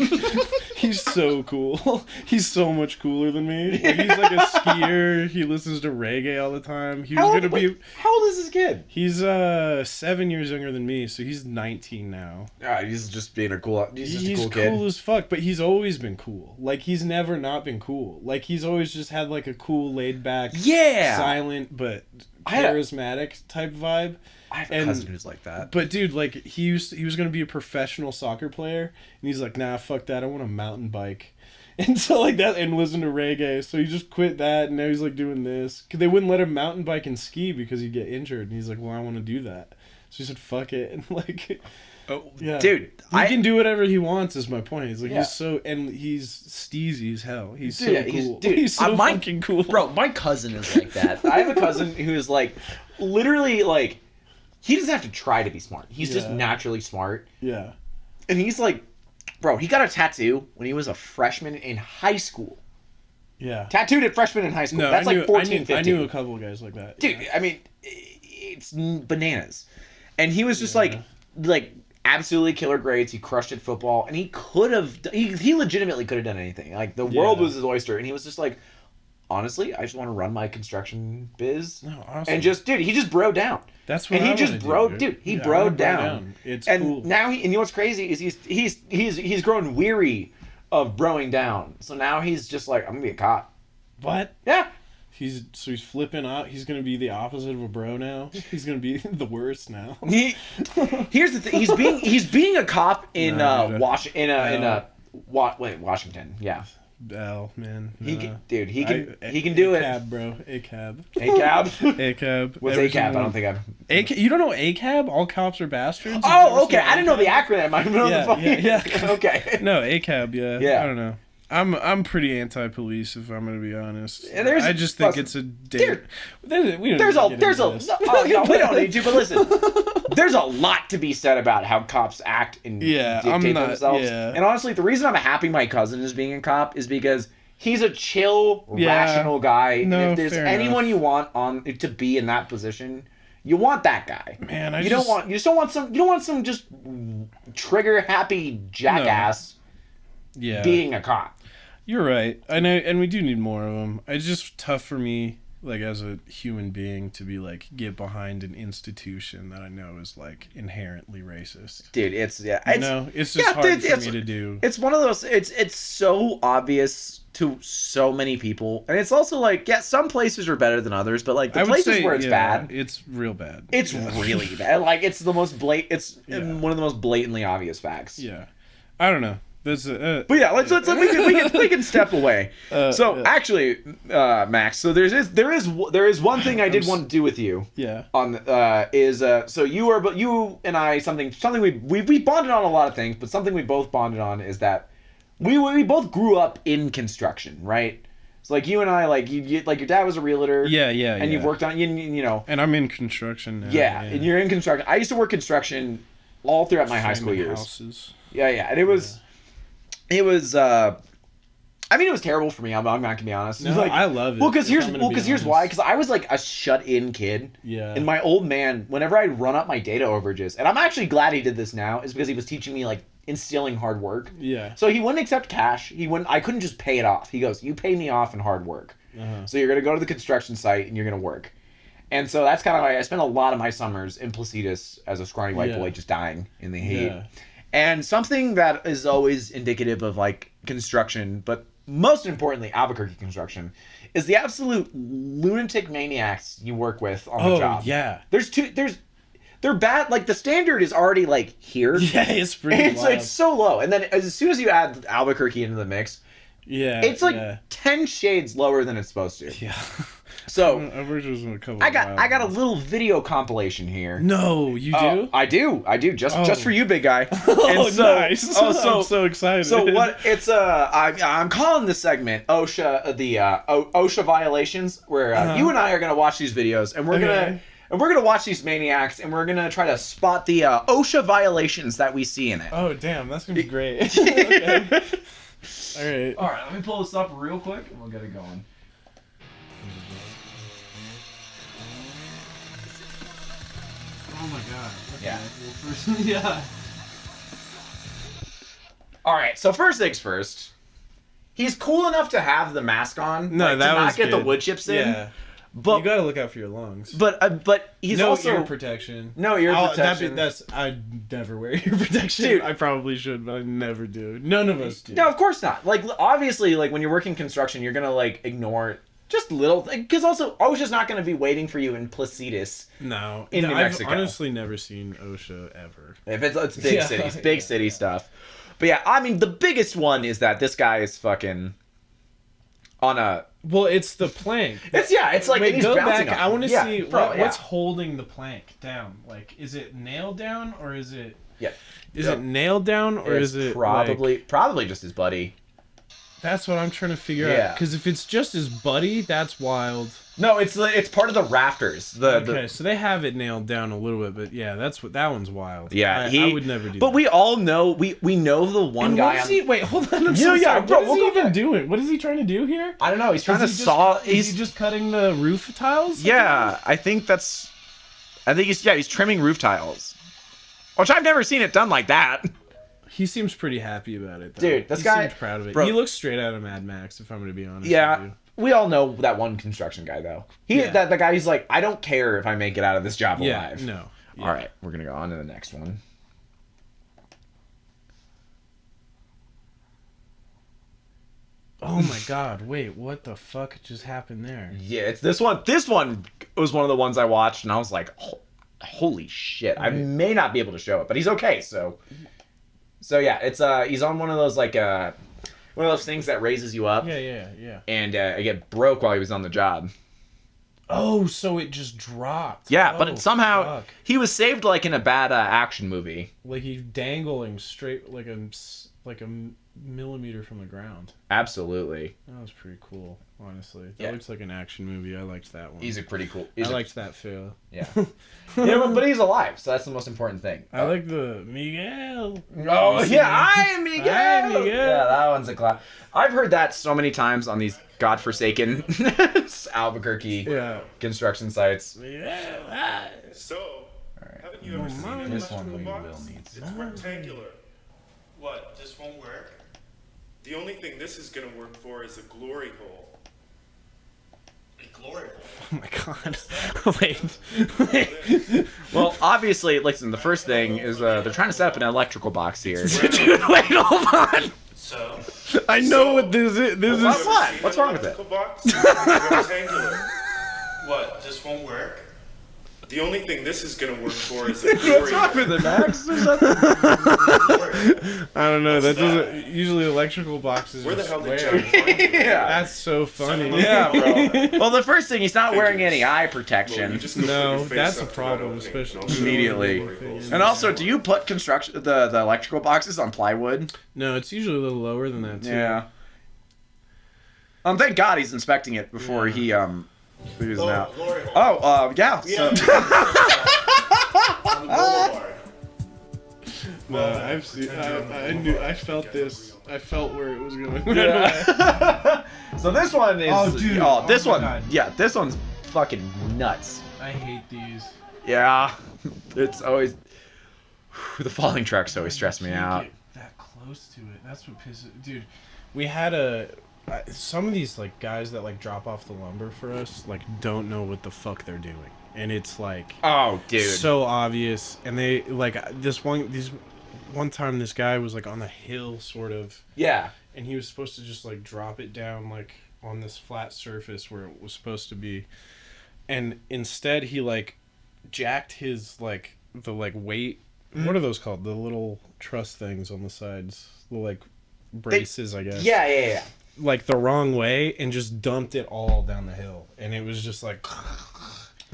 he's so cool. He's so much cooler than me. Like, he's like a skier. He listens to reggae all the time. How old is this kid? He's 7 years younger than me, so he's 19 now. He's just being a cool. He's just a cool kid. He's cool as fuck, but he's always been cool. Like he's never not been cool. Like he's always just had like a cool, laid back, silent but charismatic type vibe. I have a cousin who's like that. But dude, like he was gonna be a professional soccer player, and he's like, nah, fuck that. I want a mountain bike, and so like that, and listen to reggae. So he just quit that, and now he's like doing this. Cause they wouldn't let him mountain bike and ski because he'd get injured, and he's like, well, I want to do that. So he said, fuck it, and like. Oh, yeah. Dude, he can do whatever he wants. Is my point. He's like he's so, and he's steezy as hell. He's so cool. He's so fucking cool, bro. My cousin is like that. I have a cousin who's like, literally like, he doesn't have to try to be smart. He's just naturally smart. Yeah. And he's like, bro, he got a tattoo when he was a freshman in high school. Yeah. Tattooed at freshman in high school. No, that's like 14, 15. I knew a couple of guys like that. Dude, I mean, it's bananas. And he was just like absolutely killer grades. He crushed at football, and he could have. He legitimately could have done anything. Like the world was his oyster, and he was just like, honestly, I just want to run my construction biz. No, honestly. And just, dude, he just broed down. That's what. And he just broed, dude. He broed down. It's and cool. Now and you know what's crazy is he's grown weary of broing down. So now he's just like, I'm gonna be a cop. What? Yeah. He's flipping out. He's gonna be the opposite of a bro now. He's gonna be the worst now. Here's the thing. He's being a cop in Washington. Yeah. Al, man. He can do it. ACAB, bro. ACAB. ACAB. ACAB. What's ACAB? I don't think I've. You don't know ACAB? All cops are bastards. Oh, okay. I didn't know the acronym. I know the fucking. Yeah. Okay. No, ACAB. Yeah. Yeah. I don't know. I'm pretty anti-police, if I'm gonna be honest. And I just think it's a we don't we don't need to, but listen, there's a lot to be said about how cops act and dictate themselves. Yeah. And honestly, the reason I'm happy my cousin is being a cop is because he's a chill, rational guy. No, and if there's anyone enough. you want to be in that position, you want that guy. Man, you don't want some just trigger happy jackass being a cop. You're right. I know, and we do need more of them. It's just tough for me, like, as a human being, to be like get behind an institution that I know is like inherently racist. Dude, it's just hard for me to do. It's one of those. It's so obvious to so many people, and it's also like, some places are better than others, but like the places where it's bad, it's real bad. It's really bad. Like it's the most It's one of the most blatantly obvious facts. Yeah, I don't know. But yeah, we can step away. Actually, Max, so there is one thing I did want to do with you. Yeah. So you and I something we bonded on a lot of things, but something we both bonded on is that we both grew up in construction, right? So like you and I, like you like your dad was a realtor. Yeah. And you've worked on you know. And I'm in construction now. Yeah, and you're in construction. I used to work construction all throughout my high school years. Houses. Yeah, and it was. It was, I mean, it was terrible for me. I'm not gonna be honest. No, like, I love it. Well, because here's why. Because I was like a shut-in kid. Yeah. And my old man, whenever I'd run up my data overages, and I'm actually glad he did this now, is because he was teaching me like instilling hard work. Yeah. So he wouldn't accept cash. I couldn't just pay it off. He goes, "You pay me off in hard work. So you're gonna go to the construction site and you're gonna work." And so that's kind of why I spent a lot of my summers in Placitas as a scrawny white boy, just dying in the heat. Yeah. And something that is always indicative of like construction, but most importantly Albuquerque construction, is the absolute lunatic maniacs you work with on the job. Yeah. They're bad. Like the standard is already like here. Yeah, it's pretty. It's so low, and then as soon as you add Albuquerque into the mix, it's like 10 shades lower than it's supposed to. Yeah. So I got a little video compilation here. No, you do? I do. Just for you, big guy. Nice. I'm so excited. So what? It's I'm calling this segment OSHA OSHA violations, where you and I are gonna watch these videos, and we're gonna watch these maniacs, and we're gonna try to spot the OSHA violations that we see in it. Oh damn, that's gonna be great. Okay. All right. Let me pull this up real quick, and we'll get it going. Oh my god. Okay. Yeah. Well, first, yeah. All right. So first things first. He's cool enough to have the mask on. No, like, that to not was get good. the wood chips in. Yeah. But you gotta look out for your lungs. But he's no also ear protection. No ear protection. I never wear ear protection. Dude. I probably should, but I never do. None of us do. No, of course not. Like obviously, like when you're working construction, you're gonna like ignore just little, because also OSHA's not gonna be waiting for you in Placitas. No, in New Mexico. I've honestly never seen OSHA ever. If it's big cities, big city stuff. But yeah, I mean the biggest one is that this guy is fucking on a. Well, it's the plank. It's like wait, he's go bouncing back. up. I want to see bro, what's holding the plank down. Like, is it nailed down or is it? Yeah. Is it nailed down or is it probably just his buddy? That's what I'm trying to figure out. Because if it's just his buddy, that's wild. No, it's part of the rafters. So they have it nailed down a little bit, but yeah, that one's wild. Yeah, I would never do. But that. we all know we know the one and guy. What is he? Wait, hold on. I'm so sorry. Bro, what is he even doing? What is he trying to do here? I don't know. He's trying to saw. Is he just cutting the roof tiles? Yeah, I think he's trimming roof tiles, which I've never seen it done like that. He seems pretty happy about it, though. Dude, this guy seems proud of it. Bro, he looks straight out of Mad Max, if I'm going to be honest. Yeah, with you. we all know that one construction guy though. That the guy who's like, I don't care if I make it out of this job alive. No. Yeah. All right, we're gonna go on to the next one. Oh my god, wait, what the fuck just happened there? Yeah, it's this one. This one was one of the ones I watched, and I was like, holy shit. I may not be able to show it, but he's okay, so yeah, it's he's on one of those like One of those things that raises you up. Yeah. And it broke while he was on the job. Oh, so it just dropped. Yeah, but Oh, it somehow fuck. he was saved like in a bad action movie. Like he's dangling straight like a millimeter from the ground. Absolutely. That was pretty cool, honestly. That Yeah. looks like an action movie. I liked that one. He's a pretty cool. I liked that feel. Yeah. Yeah, but he's alive, so that's the most important thing. I like the Miguel. Oh yeah, I am Miguel. I am Miguel. Yeah, that one's a class. I've heard that so many times on these godforsaken Albuquerque construction sites. Yeah. So, Alright. haven't you ever seen an This one electrical we box? will need. It's rectangular. What? This won't work? The only thing this is gonna work for is a glory hole. A glory hole? Oh my god. Wait. Well, obviously, listen. The first thing is they're trying to set up an electrical box here. Dude, wait, hold on. So, I know what this is. This What? is. What? What's wrong with it? electrical box? It's rectangular. What? This won't work? The only thing this is gonna work for is a glory hole. it, Max? I don't know. That What's doesn't. Usually electrical boxes. Where are the hell did square. John find you? Yeah. That's so funny. Yeah, bro. Well, the first thing, he's not wearing any eye Well, you protection. just go put No, your face that's up a to that problem, opening, especially- and I'll show you Immediately. the glory holes. And also, do you put the electrical boxes on plywood? No, it's usually a little lower than that too. Yeah. Thank God he's inspecting it before he figures them out. Glory hole. Oh, yeah. So, On the boulevard. No, I've seen. I knew. I felt this. I felt where it was going. so this one is. Oh, dude. This Oh my one. God. Yeah, this one's fucking nuts. I hate these. Yeah, it's always. The falling trucks always stress me Can't out. get that close to it. That's what pisses. Dude, we had some of these like guys that like drop off the lumber for us like don't know what the fuck they're doing, and it's like Oh, dude. so obvious. And they like one time this guy was like on the hill sort of, Yeah. and he was supposed to just like drop it down like on this flat surface where it was supposed to be, and instead he like jacked his like the like weight. What are those called? The little truss things on the sides, the like braces, I guess. Yeah. Like the wrong way, and just dumped it all down the hill, and it was just like,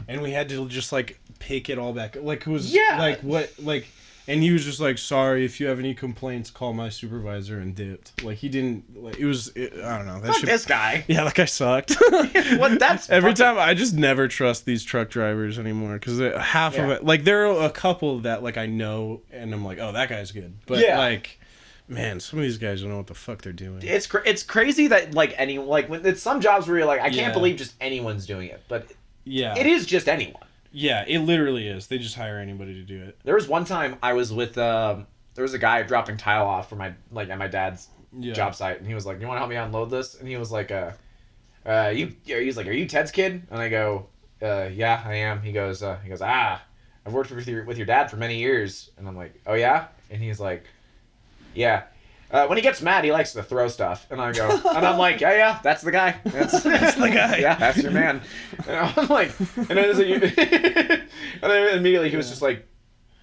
and we had to just like pick it all back. Like it was like what like. And he was just like, sorry, if you have any complaints, call my supervisor, and dipped. Like, he didn't, like, I don't know. That Fuck this guy. Yeah, that guy sucked. What? That's Every fucking- time, I just never trust these truck drivers anymore, because half of Yeah. it, like, there are a couple that, like, I know, and I'm like, oh, that guy's good. But, Yeah. like, man, some of these guys don't know what the fuck they're doing. It's crazy that, like, when it's some jobs where you're like, I can't Yeah. believe just anyone's doing it. But Yeah. it is just anyone. Yeah, it literally is. They just hire anybody to do it. There was one time I was with there was a guy dropping tile off for my at my dad's Yeah. job site, and he was like, "You want to help me unload this?" And he was like, he's like, "Are you Ted's kid?" And I go, "Yeah, I am." He goes, "I've worked with your dad for many years." And I'm like, "Oh yeah?" And he's like, "Yeah." When he gets mad, he likes to throw stuff, and I go, and I'm like, yeah, that's the guy. That's the guy. Yeah, that's your man. And I'm like, and then, and then immediately he was just like, "Do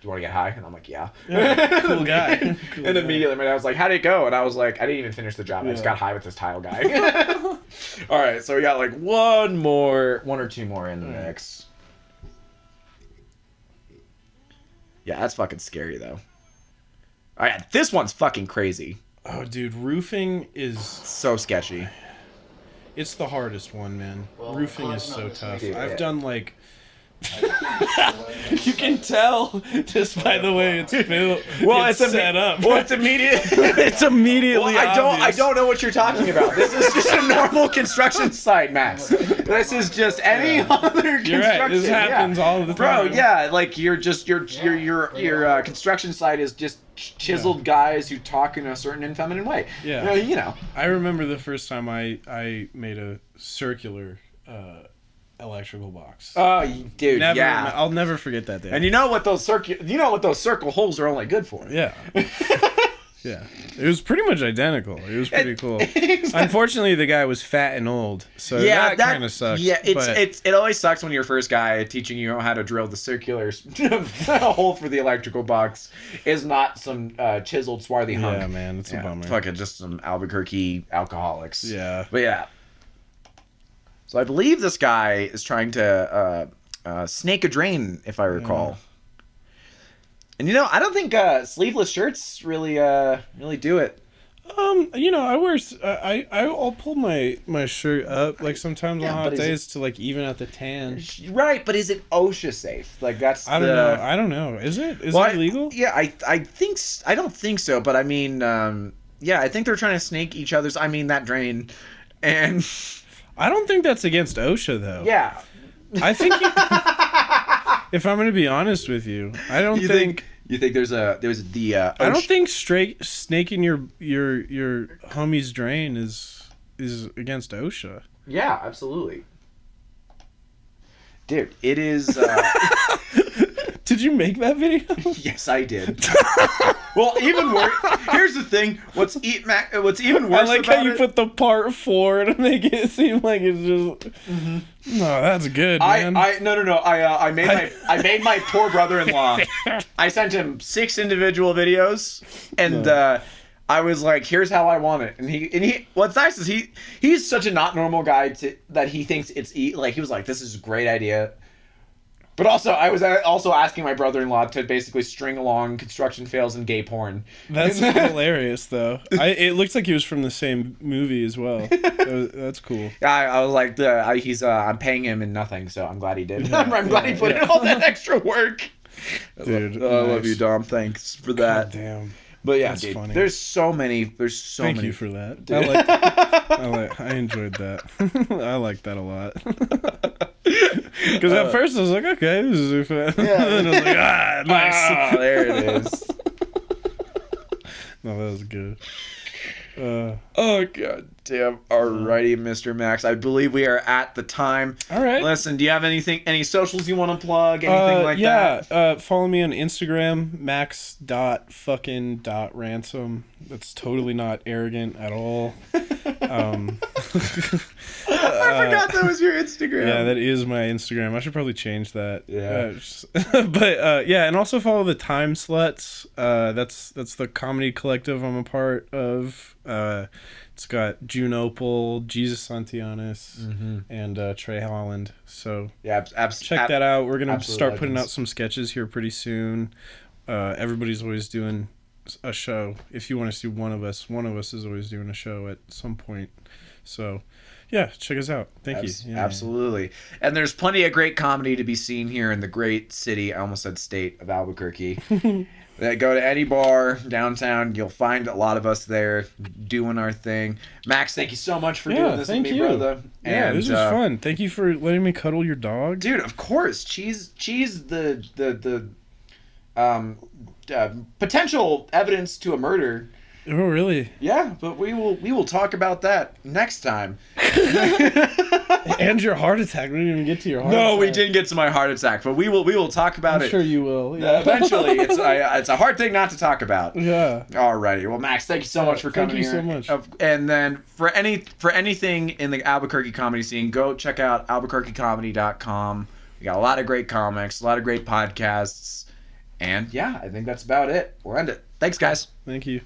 you want to get high?" And I'm like, "Yeah." Cool guy. Cool And guy. immediately my dad was like, "How'd it go?" And I was like, "I didn't even finish the job. I just Yeah. got high with this tile guy." All right, so we got like one or two more in the mix. Yeah, that's fucking scary though. All right, this one's fucking crazy. Oh, dude, roofing is... So sketchy. It's the hardest one, man. Roofing is so tough. Yeah. I've done like... You can tell just by the way it's built. It's set up. Well, it's immediate. It's immediately Well, I obvious. don't know what you're talking about. This is just a normal construction site, Max. This is just any other construction. You're right. This happens all the time. Bro, yeah, like your construction site is just chiseled guys who talk in a certain infeminine way. Yeah. You know. I remember the first time I made a circular electrical box. Oh, dude, Never, yeah. I'll never forget that day. And you know what those circle holes are only good for. Yeah. Yeah, it was pretty much identical. It was pretty cool. Unfortunately, the guy was fat and old, so that kind of sucked. Yeah, it always sucks when your first guy teaching you how to drill the circular hole for the electrical box is not some chiseled swarthy hunk. Yeah, man, it's a bummer. Fucking just some Albuquerque alcoholics. Yeah, but yeah. So I believe this guy is trying to snake a drain, if I recall. Yeah. And I don't think sleeveless shirts really do it. I'll pull my shirt up like sometimes on hot days to like even out the tan. Right, but is it OSHA safe? Like that's I don't know. Is it? Is it illegal? I think I don't think so, but I mean I think they're trying to snake each other's that drain, and I don't think that's against OSHA though. Yeah. I think if I'm going to be honest with you, I don't think you think there's the I don't think snaking your homie's drain is against OSHA. Yeah, absolutely. Dude, it is Did you make that video? Yes, I did. Well, even worse. Here's the thing. What's even worse? I like how you put the part 4 to make it seem like it's just. Mm-hmm. No, that's good, man. No. I made my poor brother-in-law. I sent him 6 individual videos, and I was like, "Here's how I want it." And he. What's nice is he's such a not normal guy that he thinks it's like he was like, "This is a great idea." But also, I was also asking my brother-in-law to basically string along construction fails and gay porn. That's hilarious, though. It looks like he was from the same movie as well. That's cool. Yeah, I was like, I'm paying him in nothing, so I'm glad he did. Yeah, I'm glad he put in all that extra work. Dude, I love you, Dom. Thanks for that. God damn. But yeah, dude, funny. There's so many. Thank you for that. I enjoyed that. I like that a lot. Because at first I was like, okay, this is fun. Yeah. And then I was like, nice. Oh, there it is. No, that was good. Oh, god damn. Alrighty, Mr. Max. I believe we are at the time. All right. Listen, do you have any socials you want to plug? Anything like that? Yeah. Follow me on Instagram, max.ransom. That's totally not arrogant at all. I forgot that was your Instagram. Yeah, that is my Instagram. I should probably change that. Yeah. But and also follow the Time Sluts. That's the comedy collective I'm a part of. It's got June Opal, Jesus Santianis, and Trey Holland. So yeah, check that out. We're gonna start putting out some sketches here pretty soon. Everybody's always doing a show. If you want to see one of us is always doing a show at some point. So yeah, check us out. Thank you. Yeah, absolutely. And there's plenty of great comedy to be seen here in the great city, I almost said state, of Albuquerque. Go to any bar downtown, you'll find a lot of us there doing our thing. Max, thank you so much for doing this with me, brother. Yeah, this was fun. Thank you for letting me cuddle your dog. Dude, of course. Cheese the potential evidence to a murder. Oh, really? Yeah, but we will talk about that next time. And your heart attack. We didn't even get to your heart attack. No, we didn't get to my heart attack, but we will talk about it. I'm sure you will. Yeah. Eventually. It's a hard thing not to talk about. Yeah. Alrighty. Well, Max, thank you so much for coming here. Thank you so much. And then for anything in the Albuquerque comedy scene, go check out albuquerquecomedy.com. We got a lot of great comics, a lot of great podcasts. And yeah, I think that's about it. We'll end it. Thanks, guys. Thank you.